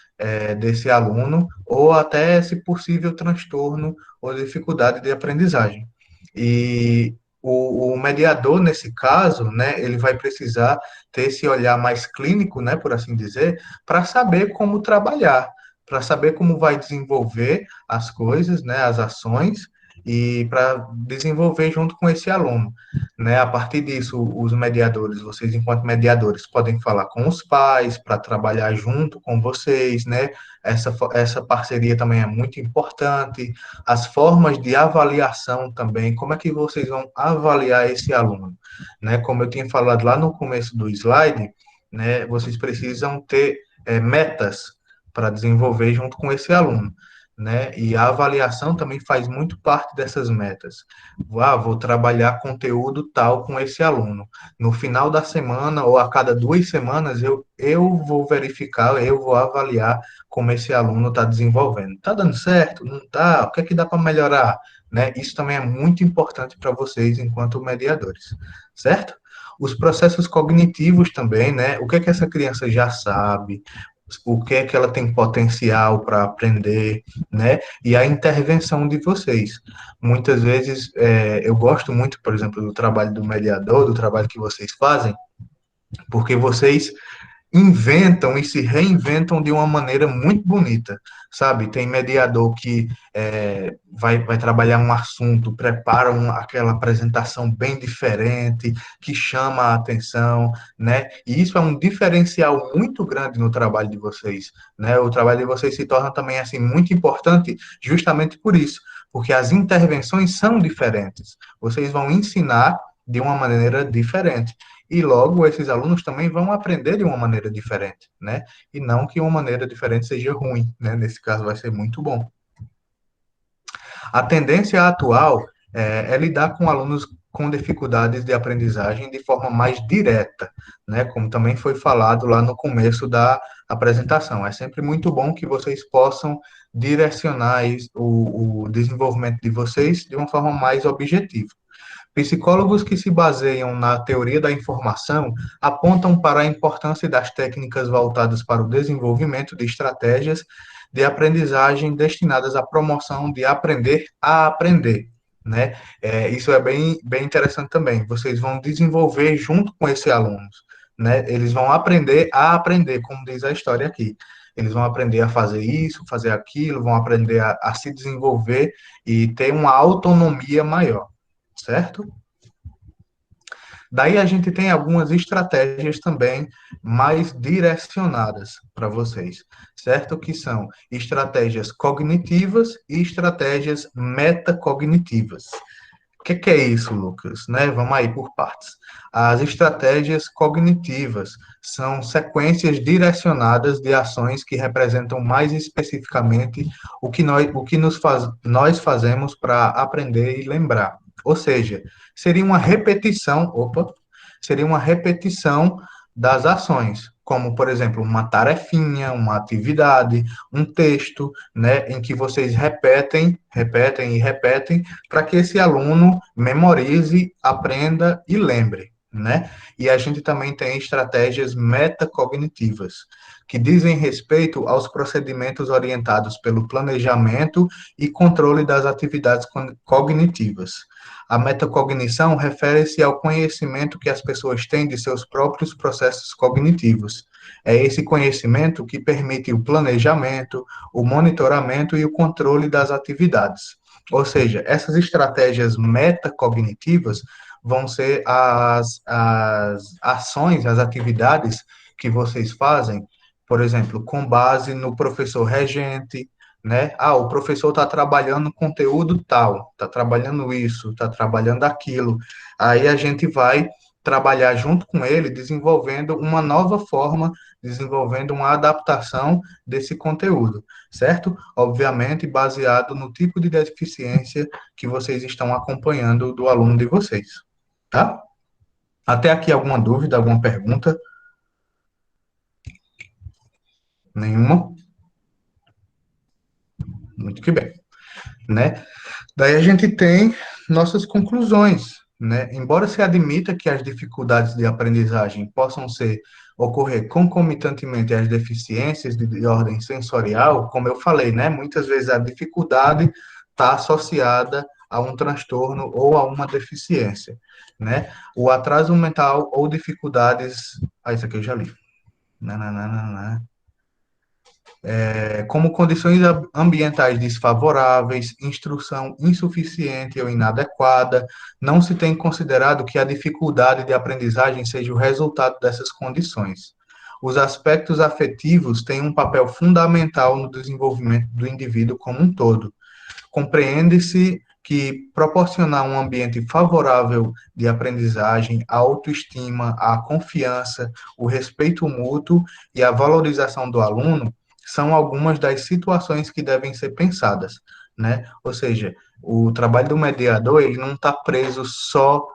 desse aluno ou até esse possível transtorno ou dificuldade de aprendizagem. E o mediador, nesse caso, né, ele vai precisar ter esse olhar mais clínico, né, por assim dizer, para saber como trabalhar, para saber como vai desenvolver as coisas, né, as ações, e para desenvolver junto com esse aluno, né? A partir disso, os mediadores, vocês enquanto mediadores, podem falar com os pais para trabalhar junto com vocês, né? Essa parceria também é muito importante. As formas de avaliação também, como é que vocês vão avaliar esse aluno, né? Como eu tinha falado lá no começo do slide, né? Vocês precisam ter metas para desenvolver junto com esse aluno, né? E a avaliação também faz muito parte dessas metas. Vou trabalhar conteúdo tal com esse aluno. No final da semana ou a cada 2 semanas, eu vou verificar, eu vou avaliar como esse aluno está desenvolvendo. Está dando certo? Não está? O que é que dá para melhorar? Né? Isso também é muito importante para vocês enquanto mediadores, certo? Os processos cognitivos também, né? O que é que essa criança já sabe? O que é que ela tem potencial para aprender, né? E a intervenção de vocês. Muitas vezes, eu gosto muito, por exemplo, do trabalho do mediador, do trabalho que vocês fazem, porque vocês inventam e se reinventam de uma maneira muito bonita, sabe? Tem mediador que vai trabalhar um assunto, prepara aquela apresentação bem diferente, que chama a atenção, né? E isso é um diferencial muito grande no trabalho de vocês, né? O trabalho de vocês se torna também, assim, muito importante justamente por isso, porque as intervenções são diferentes. Vocês vão ensinar de uma maneira diferente. E logo esses alunos também vão aprender de uma maneira diferente, né? E não que uma maneira diferente seja ruim, né? Nesse caso vai ser muito bom. A tendência atual é lidar com alunos com dificuldades de aprendizagem de forma mais direta, né? Como também foi falado lá no começo da apresentação. É sempre muito bom que vocês possam direcionar o desenvolvimento de vocês de uma forma mais objetiva. Psicólogos que se baseiam na teoria da informação apontam para a importância das técnicas voltadas para o desenvolvimento de estratégias de aprendizagem destinadas à promoção de aprender a aprender, né? Isso é bem interessante também. Vocês vão desenvolver junto com esses alunos, né? Eles vão aprender a aprender, como diz a história aqui. Eles vão aprender a fazer isso, fazer aquilo, vão aprender a se desenvolver e ter uma autonomia maior, certo? Daí a gente tem algumas estratégias também mais direcionadas para vocês, certo? Que são estratégias cognitivas e estratégias metacognitivas. O que é isso, Lucas? Né? Vamos aí por partes. As estratégias cognitivas são sequências direcionadas de ações que representam mais especificamente o que nós fazemos para aprender e lembrar. Ou seja, seria uma repetição das ações, como, por exemplo, uma tarefinha, uma atividade, um texto, né, em que vocês repetem para que esse aluno memorize, aprenda e lembre, né? E a gente também tem estratégias metacognitivas, que dizem respeito aos procedimentos orientados pelo planejamento e controle das atividades cognitivas. A metacognição refere-se ao conhecimento que as pessoas têm de seus próprios processos cognitivos. É esse conhecimento que permite o planejamento, o monitoramento e o controle das atividades. Ou seja, essas estratégias metacognitivas vão ser as ações, as atividades que vocês fazem, por exemplo, com base no professor regente, né? Ah, o professor está trabalhando conteúdo tal, está trabalhando isso, está trabalhando aquilo. Aí a gente vai trabalhar junto com ele, desenvolvendo uma nova forma, desenvolvendo uma adaptação desse conteúdo, certo? Obviamente, baseado no tipo de deficiência que vocês estão acompanhando do aluno de vocês, tá? Até aqui alguma dúvida, alguma pergunta? Nenhuma? Muito que bem, né? Daí a gente tem nossas conclusões, né? Embora se admita que as dificuldades de aprendizagem possam ocorrer concomitantemente às deficiências de ordem sensorial, como eu falei, né? Muitas vezes a dificuldade está associada a um transtorno ou a uma deficiência, né? O atraso mental ou dificuldades... Ah, isso aqui eu já li. Nananana. Como condições ambientais desfavoráveis, instrução insuficiente ou inadequada, não se tem considerado que a dificuldade de aprendizagem seja o resultado dessas condições. Os aspectos afetivos têm um papel fundamental no desenvolvimento do indivíduo como um todo. Compreende-se que proporcionar um ambiente favorável de aprendizagem, a autoestima, a confiança, o respeito mútuo e a valorização do aluno são algumas das situações que devem ser pensadas, né? Ou seja, o trabalho do mediador, ele não está preso só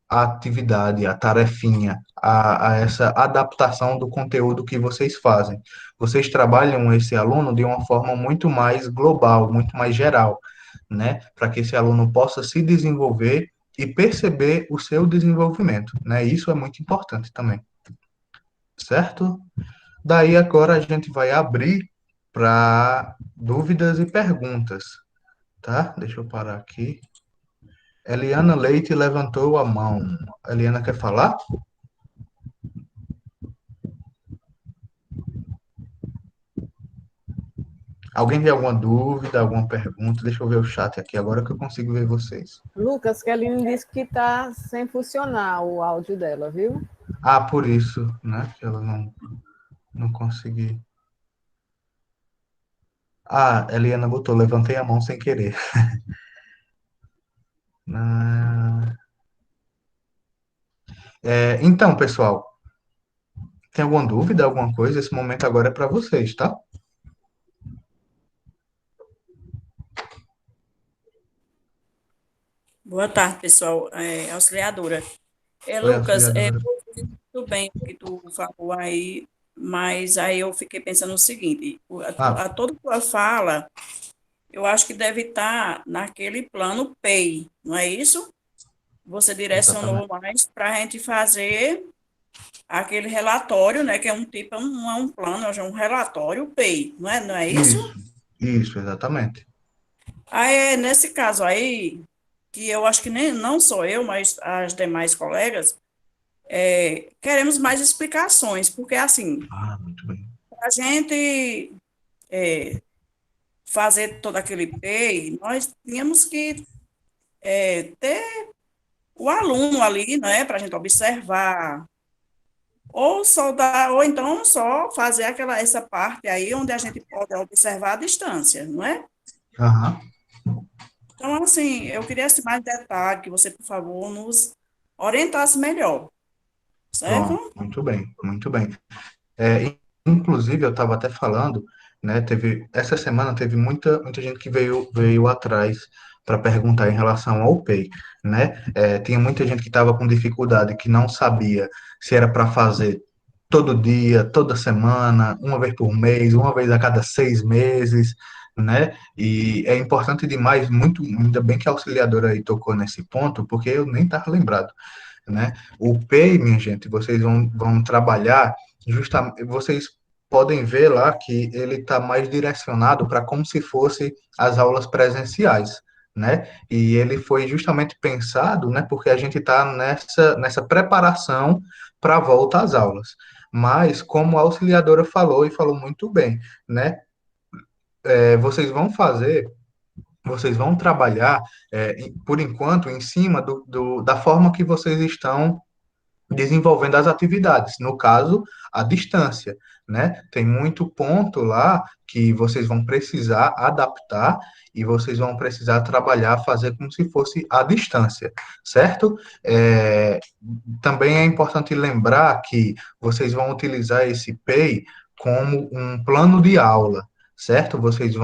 à atividade, à tarefinha, a essa adaptação do conteúdo que vocês fazem. Vocês trabalham esse aluno de uma forma muito mais global, muito mais geral, né? Para que esse aluno possa se desenvolver e perceber o seu desenvolvimento, né? Isso é muito importante também, certo? Daí agora a gente vai abrir para dúvidas e perguntas, tá? Deixa eu parar aqui. Eliana Leite levantou a mão. Eliana quer falar? Alguém tem alguma dúvida, alguma pergunta? Deixa eu ver o chat aqui agora que eu consigo ver vocês. Lucas, que a Aline disse que está sem funcionar o áudio dela, viu? Ah, por isso, né? Que ela não consegui. Ah, Eliana botou, levantei a mão sem querer. Ah, então, pessoal, tem alguma dúvida, alguma coisa? Esse momento agora é para vocês, tá? Boa tarde, pessoal. Auxiliadora. Oi, Lucas, auxiliadora. tudo bem o que tu falou aí, mas aí eu fiquei pensando o seguinte, Ah, a toda tua fala, eu acho que deve estar naquele plano PEI, não é isso? Você direcionou exatamente. mais para a gente fazer aquele relatório, né, que é um tipo, não é um plano, é um relatório PEI, não é isso? Isso, exatamente. Aí, nesse caso aí, que eu acho que nem, não sou eu, mas as demais colegas, queremos mais explicações, porque, assim, Ah, muito bem. a gente fazer todo aquele PEI, nós tínhamos que ter o aluno ali, né, para a gente observar, ou só dar, ou então só fazer essa parte aí onde a gente pode observar a distância, não é? Aham. Então, assim, eu queria assim, mais detalhe, que você, por favor, nos orientasse melhor, Pronto, certo? muito bem, muito bem. Inclusive, eu estava até falando, né? Essa semana teve muita gente que veio atrás para perguntar em relação ao PEI, né? Tinha muita gente que estava com dificuldade, que não sabia se era para fazer todo dia, toda semana, uma vez por mês, uma vez a cada 6 meses, né? E é importante demais, muito, ainda bem que a auxiliadora aí tocou nesse ponto, porque eu nem estava lembrado, né? O PEI, minha gente, vocês vão trabalhar justamente, vocês podem ver lá que ele está mais direcionado para como se fosse as aulas presenciais, né? E ele foi justamente pensado, né? Porque a gente está nessa preparação para a volta às aulas. Mas, como a auxiliadora falou, e falou muito bem, né? Vocês vão fazer, vocês vão trabalhar, por enquanto, em cima da forma que vocês estão desenvolvendo as atividades, no caso, à distância, né? Tem muito ponto lá que vocês vão precisar adaptar e vocês vão precisar trabalhar, fazer como se fosse à distância, certo? Também é importante lembrar que vocês vão utilizar esse PEI como um plano de aula, certo? Vocês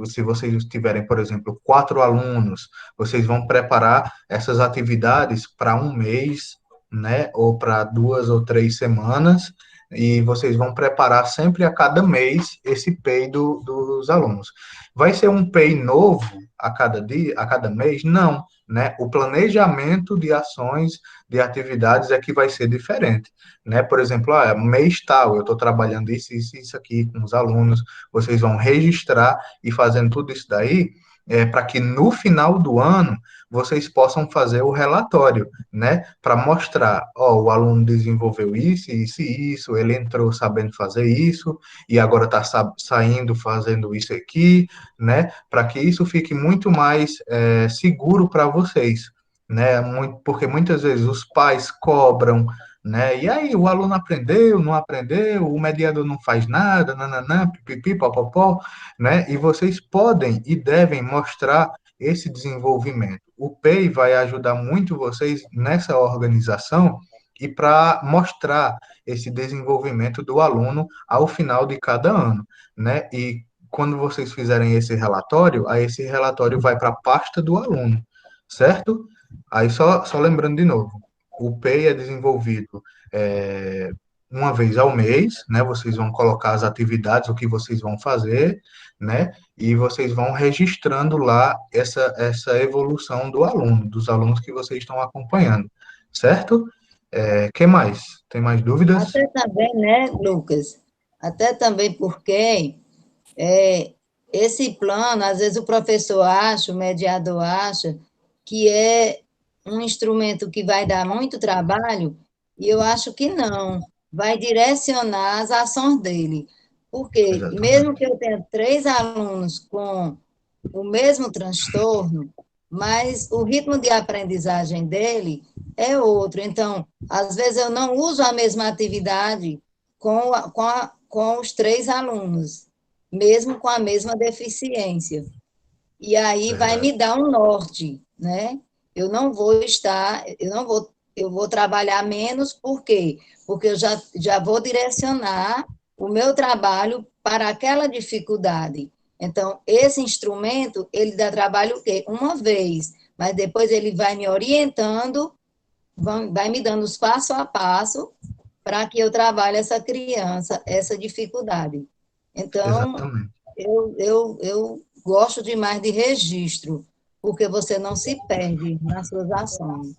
se vocês tiverem, por exemplo, 4 alunos, vocês vão preparar essas atividades para um mês, né, ou para 2 ou 3 semanas, e vocês vão preparar sempre a cada mês esse PEI dos alunos. Vai ser um PEI novo a cada dia, a cada mês? Não, né? O planejamento de ações, de atividades é que vai ser diferente, né? Por exemplo, mês tal, eu estou trabalhando isso aqui com os alunos, vocês vão registrar e fazendo tudo isso daí, para que no final do ano vocês possam fazer o relatório, né? Para mostrar, o aluno desenvolveu isso, ele entrou sabendo fazer isso, e agora está saindo fazendo isso aqui, né? Para que isso fique muito mais seguro para vocês, né? Porque muitas vezes os pais cobram, né? E aí, o aluno aprendeu, não aprendeu, o mediador não faz nada, nananã, pipipi, popopó, né? E vocês podem e devem mostrar esse desenvolvimento. O PEI vai ajudar muito vocês nessa organização e para mostrar esse desenvolvimento do aluno ao final de cada ano, né? E quando vocês fizerem esse relatório, aí esse relatório vai para a pasta do aluno, certo? Aí só lembrando de novo, o PEI é desenvolvido uma vez ao mês, né? Vocês vão colocar as atividades, o que vocês vão fazer, né? E vocês vão registrando lá essa evolução do aluno, dos alunos que vocês estão acompanhando, certo? Que mais? Tem mais dúvidas? Até também, né, Lucas? Até também porque esse plano, às vezes o professor acha, o mediador acha, que é um instrumento que vai dar muito trabalho, e eu acho que não. Vai direcionar as ações dele. Porque, mesmo Exatamente. que eu tenha 3 alunos com o mesmo transtorno, mas o ritmo de aprendizagem dele é outro. Então, às vezes eu não uso a mesma atividade com os 3 alunos, mesmo com a mesma deficiência. E aí vai Verdade. me dar um norte, né? Eu vou trabalhar menos, por quê? Porque eu já vou direcionar o meu trabalho para aquela dificuldade. Então, esse instrumento, ele dá trabalho o quê? Uma vez, mas depois ele vai me orientando, vai me dando os passo a passo para que eu trabalhe essa criança, essa dificuldade. Então, Exatamente. eu gosto demais de registro, porque você não se perde nas suas ações.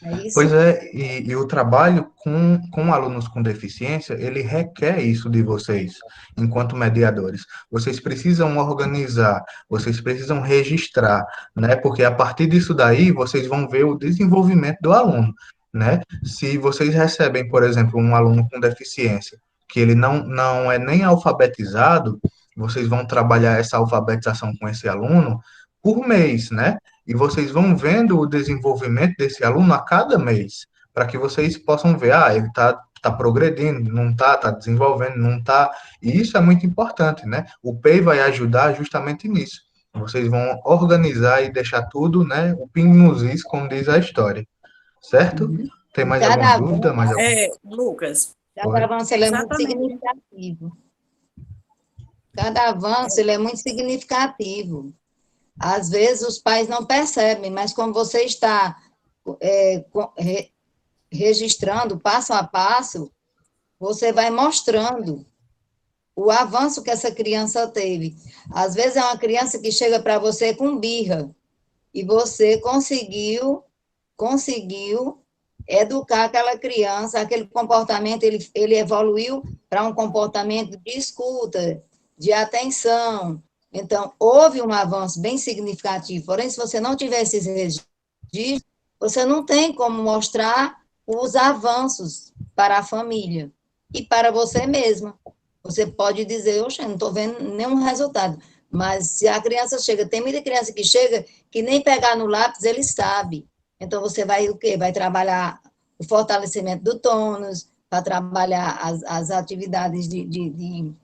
É Pois isso? é, e o trabalho com alunos com deficiência, ele requer isso de vocês, enquanto mediadores. Vocês precisam organizar, vocês precisam registrar, né? Porque a partir disso daí, vocês vão ver o desenvolvimento do aluno, né? Se vocês recebem, por exemplo, um aluno com deficiência, que ele não é nem alfabetizado, vocês vão trabalhar essa alfabetização com esse aluno por mês, né? E vocês vão vendo o desenvolvimento desse aluno a cada mês, para que vocês possam ver, ele tá progredindo, não tá desenvolvendo, não tá. E isso é muito importante, né? O PEI vai ajudar justamente nisso. Vocês vão organizar e deixar tudo, né? O pingo nos is, como diz a história. Certo? Uhum. Tem E mais alguma cada dúvida? Mais alguma? Lucas, cada Oi? avanço ele é muito exatamente. significativo. Cada avanço ele é muito significativo. Às vezes os pais não percebem, mas como você está registrando passo a passo, você vai mostrando o avanço que essa criança teve. Às vezes é uma criança que chega para você com birra, e você conseguiu educar aquela criança, aquele comportamento, ele evoluiu para um comportamento de escuta, de atenção. Então, houve um avanço bem significativo. Porém, se você não tiver esses registros, você não tem como mostrar os avanços para a família e para você mesma. Você pode dizer, oxe, não estou vendo nenhum resultado. Mas se a criança chega, tem muita criança que chega que nem pegar no lápis ele sabe. Então, você vai o quê? Vai trabalhar o fortalecimento do tônus, para trabalhar as atividades de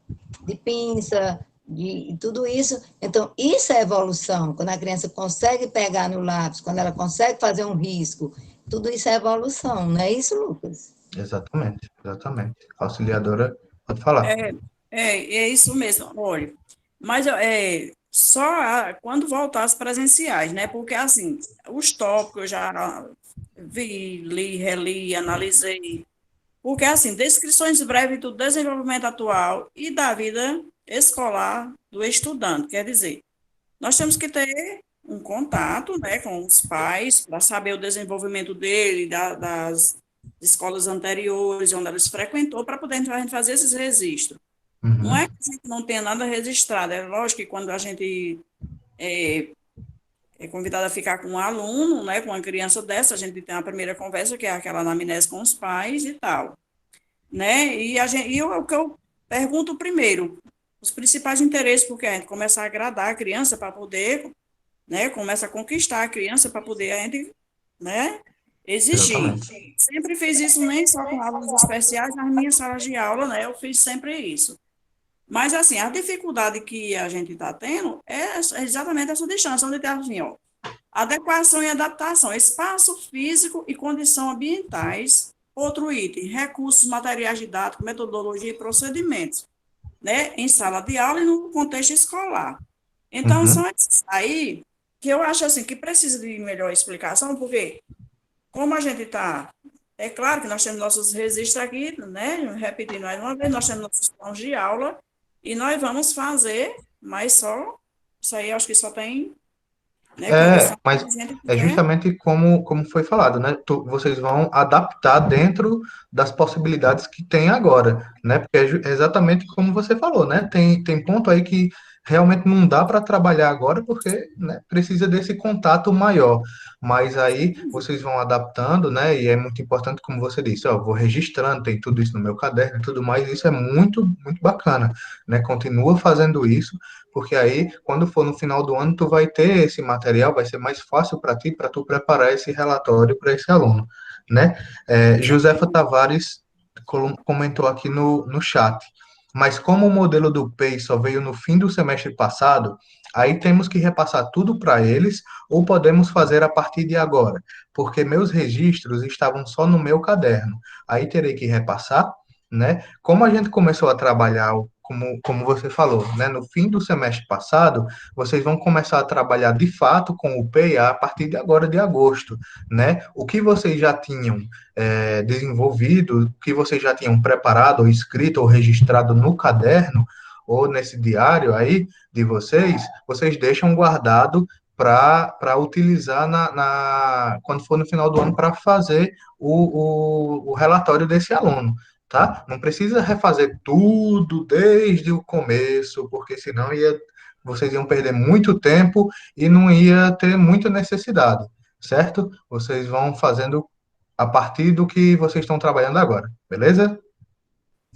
pinça, de tudo isso. Então, isso é evolução, quando a criança consegue pegar no lápis, quando ela consegue fazer um risco, tudo isso é evolução, não é isso, Lucas? Exatamente, exatamente. Auxiliadora, pode falar. É isso mesmo, olha. Mas só quando voltar às presenciais, né? Porque, assim, os tópicos eu já vi, li, reli, analisei. Porque, assim, descrições breves do desenvolvimento atual e da vida escolar do estudante. Quer dizer, nós temos que ter um contato, né, com os pais para saber o desenvolvimento dele, das escolas anteriores, onde eles frequentou, para poder a gente fazer esses registros. Não Uhum, é que a gente não tenha nada registrado, é lógico que quando a gente é, é convidado a ficar com um aluno, né, com uma criança dessa, a gente tem a primeira conversa, que é aquela anamnese com os pais e tal, né, o que eu pergunto primeiro, os principais interesses, porque a gente começa a agradar a criança para poder, né, começa a conquistar a criança para poder a gente, né, exigir. exatamente. Sempre fiz isso, nem só com alunos especiais, nas minhas salas de aula, né, eu fiz sempre isso. Mas, assim, a dificuldade que a gente está tendo é exatamente essa distância, onde está assim, ó, adequação e adaptação, espaço físico e condições ambientais. Outro item, recursos materiais didáticos, metodologia e procedimentos, né, em sala de aula e no contexto escolar. Então, Uhum. são esses aí que eu acho, assim, que precisa de melhor explicação, porque como a gente está... É claro que nós temos nossos registros aqui, né? Repetindo mais uma vez, nós temos nossos planos de aula e nós vamos fazer, mas só, isso aí acho que só tem, né, condição Mas que a gente é quer. justamente como foi falado, né? Vocês vão adaptar dentro das possibilidades que tem agora, né? Porque é exatamente como você falou, né? Tem ponto aí que realmente não dá para trabalhar agora porque, né, precisa desse contato maior. Mas aí vocês vão adaptando, né? E é muito importante, como você disse, ó, eu vou registrando, tem tudo isso no meu caderno e tudo mais, isso é muito, muito bacana, né? Continua fazendo isso porque aí, quando for no final do ano, tu vai ter esse material, vai ser mais fácil para ti, para tu preparar esse relatório para esse aluno, né? Josefa Tavares comentou aqui no chat, mas como o modelo do PEI só veio no fim do semestre passado, aí temos que repassar tudo para eles ou podemos fazer a partir de agora, porque meus registros estavam só no meu caderno, aí terei que repassar, né? Como a gente começou a trabalhar como você falou, né? No fim do semestre passado, vocês vão começar a trabalhar de fato com o PIA a partir de agora de agosto, né? O que vocês já tinham desenvolvido, o que vocês já tinham preparado, ou escrito, ou registrado no caderno, ou nesse diário aí de vocês, vocês deixam guardado para utilizar quando for no final do ano para fazer o relatório desse aluno, tá? Não precisa refazer tudo desde o começo, porque senão vocês iam perder muito tempo e não ia ter muita necessidade, certo? Vocês vão fazendo a partir do que vocês estão trabalhando agora, beleza?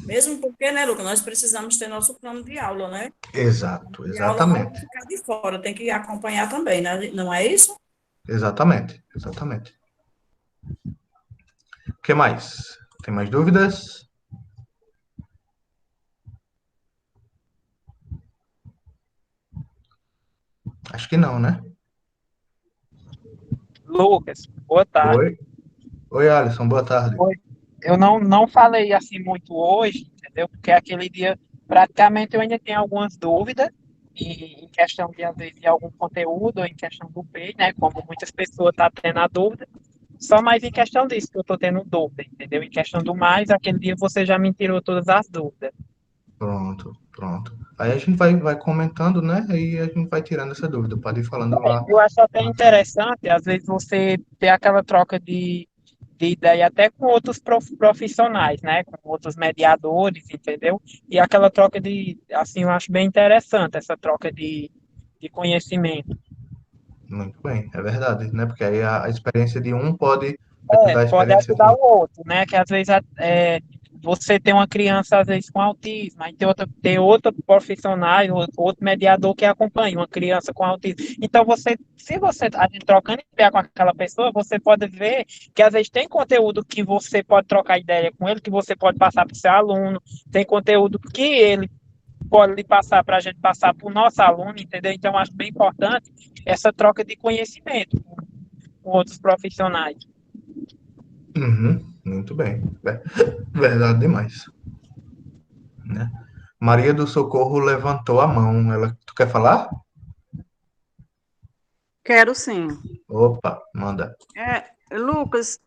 Mesmo porque, né, Luca, nós precisamos ter nosso plano de aula, né? Exato, E a aula não pode exatamente, ficar de fora, tem que acompanhar também, né? Não é isso? exatamente, exatamente. O que mais? Tem mais dúvidas? Acho que não, né? Lucas, boa tarde. Oi? Oi, Alisson, boa tarde. Oi. Eu não falei assim muito hoje, entendeu? Porque aquele dia, praticamente, eu ainda tenho algumas dúvidas em questão de, às vezes, de algum conteúdo, ou em questão do PEI, né? Como muitas pessoas estão tendo a dúvida. Só mais em questão disso que eu estou tendo dúvida, entendeu? Em questão do mais, aquele dia você já me tirou todas as dúvidas. Pronto, pronto. Aí a gente vai comentando, né? Aí a gente vai tirando essa dúvida. Pode ir falando lá. Eu acho até interessante, às vezes, você ter aquela troca de ideia até com outros profissionais, né? Com outros mediadores, entendeu? E aquela troca assim, eu acho bem interessante essa troca de conhecimento. Muito bem, é verdade, né? Porque aí a experiência de um pode ajudar a Pode experiência ajudar do o outro, né? Que às vezes você tem uma criança, às vezes, com autismo, aí tem outro profissional, outro mediador que acompanha uma criança com autismo. Então, se você, a gente trocando ideia com aquela pessoa, você pode ver que, às vezes, tem conteúdo que você pode trocar ideia com ele, que você pode passar para o seu aluno, tem conteúdo que ele pode lhe passar para a gente passar para o nosso aluno, entendeu? Então, acho bem importante essa troca de conhecimento com outros profissionais. Uhum, muito bem. Verdade demais. Né? Maria do Socorro levantou a mão. Tu quer falar? Quero sim. Opa, manda. Lucas,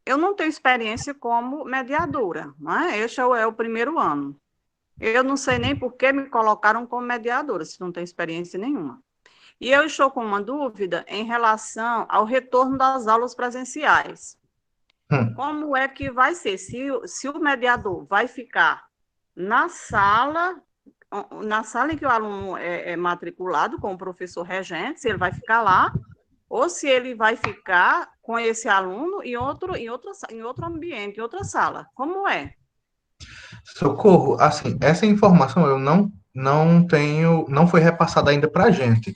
eu não tenho experiência como mediadora, né? Este é o primeiro ano. Eu não sei nem por que me colocaram como mediadora, se não tenho experiência nenhuma. E eu estou com uma dúvida em relação ao retorno das aulas presenciais. Como é que vai ser? Se o mediador vai ficar na sala em que o aluno é matriculado com o professor regente, se ele vai ficar lá, ou se ele vai ficar com esse aluno em outro ambiente, em outra sala. Como é? Socorro, assim, essa informação eu não tenho, não foi repassada ainda para a gente,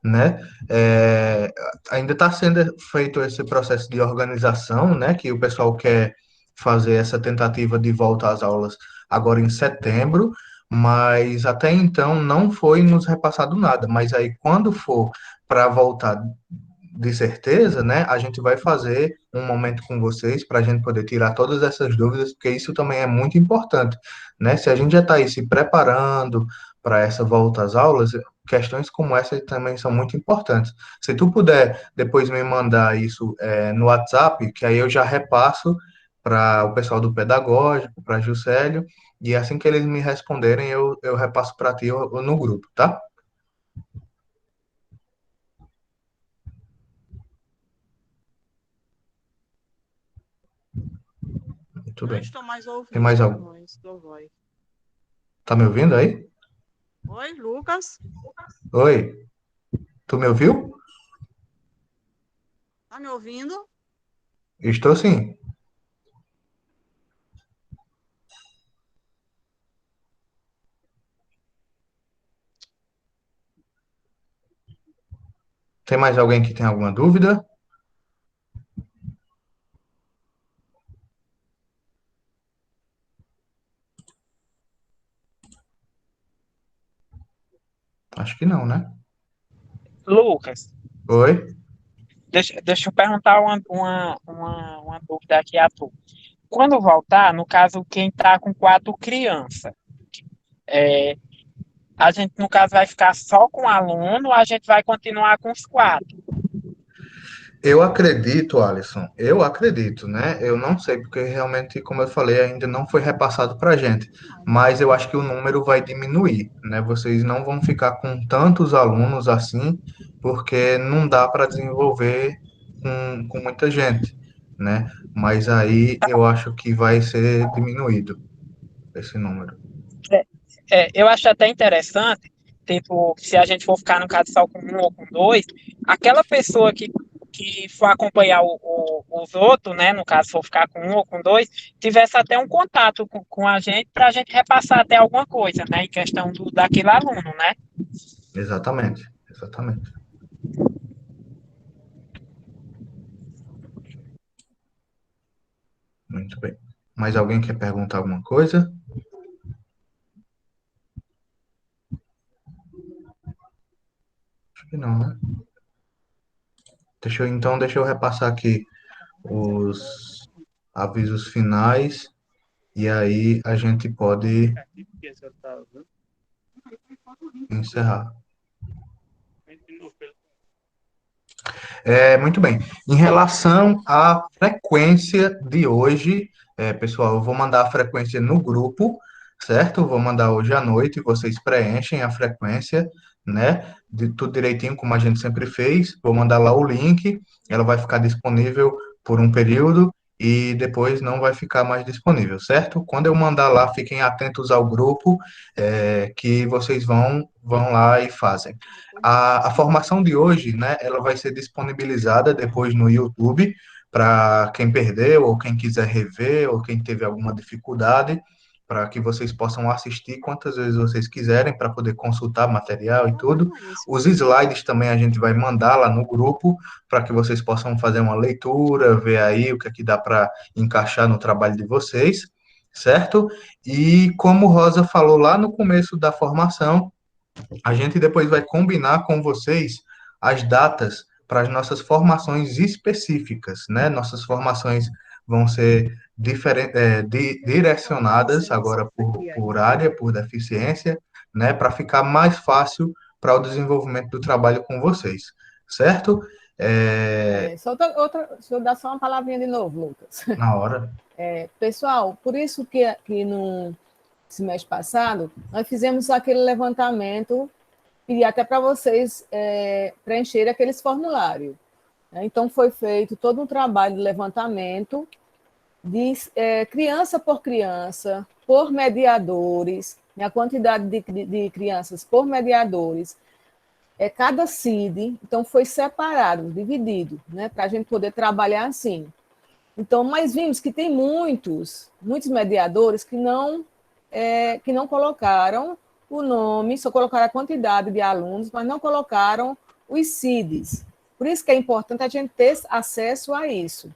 né? Ainda está sendo feito esse processo de organização, né? Que o pessoal quer fazer essa tentativa de volta às aulas agora em setembro, mas até então não foi nos repassado nada. Mas aí, quando for para voltar de certeza, né, a gente vai fazer um momento com vocês para a gente poder tirar todas essas dúvidas, porque isso também é muito importante, né? Se a gente já está aí se preparando para essa volta às aulas, questões como essa também são muito importantes. Se tu puder depois me mandar isso no WhatsApp, que aí eu já repasso para o pessoal do pedagógico, para Juscelio, e assim que eles me responderem, eu repasso para ti no grupo, tá? Muito bem. Estou mais ouvindo. Tem mais algum? Tá me ouvindo aí? Oi, Lucas? Oi, tu me ouviu? Tá me ouvindo? Estou sim. Tem mais alguém que tem alguma dúvida? Acho que não, né? Lucas, Oi? deixa eu perguntar uma dúvida aqui a tu. Quando voltar, no caso, quem está com 4 crianças, é, a gente, no caso, vai ficar só com o aluno ou a gente vai continuar com os 4? Eu acredito, Alisson, eu acredito, né? Eu não sei, porque realmente, como eu falei, ainda não foi repassado para a gente, mas eu acho que o número vai diminuir, né? Vocês não vão ficar com tantos alunos assim, porque não dá para desenvolver com muita gente, né? Mas aí eu acho que vai ser diminuído esse número. Eu acho até interessante, tipo, se a gente for ficar, no caso, só com 1 ou com 2, aquela pessoa que for acompanhar os outros, né, no caso, for ficar com 1 ou com 2, tivesse até um contato com a gente, para a gente repassar até alguma coisa, né, em questão daquele aluno, né? Exatamente, exatamente. Muito bem. Mais alguém quer perguntar alguma coisa? Acho que não, né? Deixa eu repassar aqui os avisos finais e aí a gente pode encerrar. Muito bem. Em relação à frequência de hoje, pessoal, eu vou mandar a frequência no grupo, certo? Vou mandar hoje à noite, vocês preenchem a frequência, né? De tudo direitinho, como a gente sempre fez. Vou mandar lá o link, ela vai ficar disponível por um período e depois não vai ficar mais disponível, certo? Quando eu mandar lá, fiquem atentos ao grupo, que vocês vão lá e fazem. A formação de hoje, né, ela vai ser disponibilizada depois no YouTube para quem perdeu, ou quem quiser rever, ou quem teve alguma dificuldade, para que vocês possam assistir quantas vezes vocês quiserem, para poder consultar material e tudo. Os slides também a gente vai mandar lá no grupo, para que vocês possam fazer uma leitura, ver aí o que é que dá para encaixar no trabalho de vocês, certo? E como Rosa falou lá no começo da formação, a gente depois vai combinar com vocês as datas para as nossas formações específicas, né? Nossas formações vão ser direcionadas agora por área, por deficiência, né? Para ficar mais fácil para o desenvolvimento do trabalho com vocês, certo? Deixa eu dar só uma palavrinha de novo, Lucas. Na hora. Pessoal, por isso que no semestre passado, nós fizemos aquele levantamento e até para vocês preencherem aqueles formulários. Então, foi feito todo um trabalho de levantamento de criança, por mediadores, a quantidade de crianças por mediadores, cada CID, então foi separado, dividido, né, para a gente poder trabalhar assim. Então, mas vimos que tem muitos mediadores que não colocaram o nome, só colocaram a quantidade de alunos, mas não colocaram os CIDs. Por isso que é importante a gente ter acesso a isso,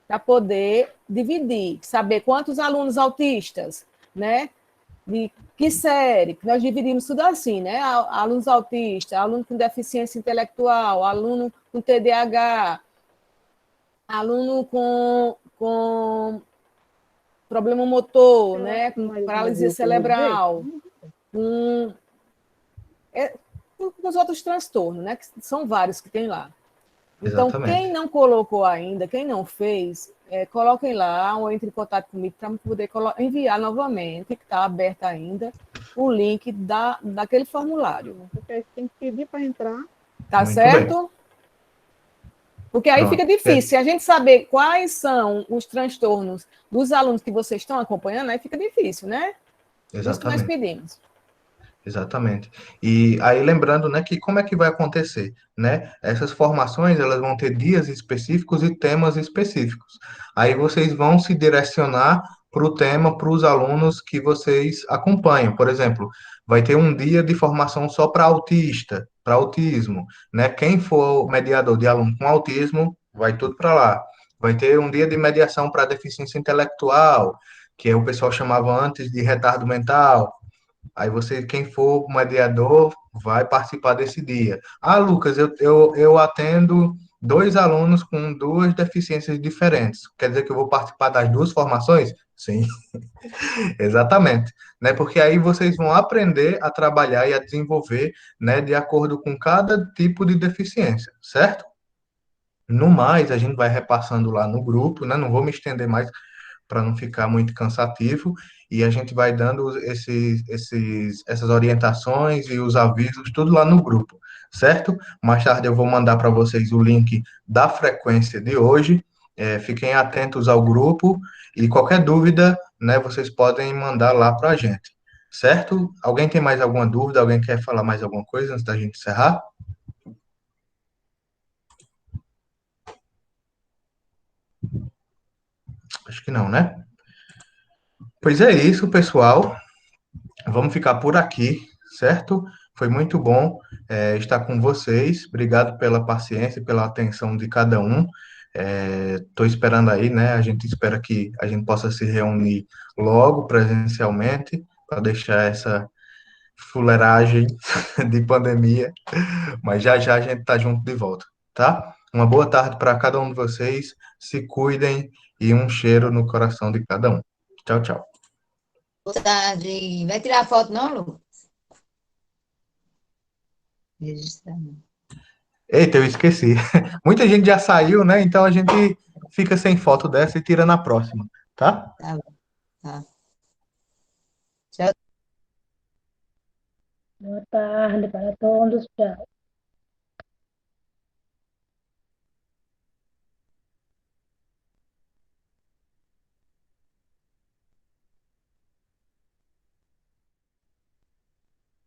para poder dividir, saber quantos alunos autistas, né? De que série, que nós dividimos tudo assim, né? Alunos autistas, aluno com deficiência intelectual, aluno com TDAH, aluno com problema motor, né? Com paralisia cerebral, com os outros transtornos, né? Que são vários que tem lá. Então, Exatamente. quem não colocou ainda, quem não fez, coloquem lá ou entre em contato comigo para poder enviar novamente, que está aberto ainda, o link daquele formulário. Porque tem que pedir para entrar. Tá Muito certo? bem. Porque aí Pronto. fica difícil. Se a gente saber quais são os transtornos dos alunos que vocês estão acompanhando, aí fica difícil, né? Por isso que nós Exatamente. pedimos. Exatamente. E aí lembrando, né, que como é que vai acontecer, né? Essas formações, elas vão ter dias específicos e temas específicos. Aí vocês vão se direcionar para o tema, para os alunos que vocês acompanham. Por exemplo, vai ter um dia de formação só para autista, para autismo, né? Quem for mediador de aluno com autismo, vai tudo para lá. Vai ter um dia de mediação para deficiência intelectual, que o pessoal chamava antes de retardo mental. Aí você, quem for mediador, vai participar desse dia. Ah, Lucas, eu atendo 2 alunos com 2 deficiências diferentes. Quer dizer que eu vou participar das 2 formações? Sim, exatamente. Né? Porque aí vocês vão aprender a trabalhar e a desenvolver, né, de acordo com cada tipo de deficiência, certo? No mais, a gente vai repassando lá no grupo, né? Não vou me estender mais para não ficar muito cansativo, e a gente vai dando essas orientações e os avisos, tudo lá no grupo, certo? Mais tarde eu vou mandar para vocês o link da frequência de hoje, fiquem atentos ao grupo, e qualquer dúvida, né, vocês podem mandar lá para a gente, certo? Alguém tem mais alguma dúvida? Alguém quer falar mais alguma coisa antes da gente encerrar? Acho que não, né? Pois é isso, pessoal. Vamos ficar por aqui, certo? Foi muito bom estar com vocês. Obrigado pela paciência e pela atenção de cada um. Estou esperando aí, né? A gente espera que a gente possa se reunir logo presencialmente para deixar essa fuleiragem de pandemia, mas já já a gente está junto de volta, tá? Uma boa tarde para cada um de vocês. Se cuidem e um cheiro no coração de cada um. Tchau, tchau. Boa tarde. Vai tirar foto, não, Lu? Registrando. Eita, eu esqueci. Muita gente já saiu, né? Então a gente fica sem foto dessa e tira na próxima, tá? Tá bom. Tá. Tchau. Boa tarde para todos. Tchau.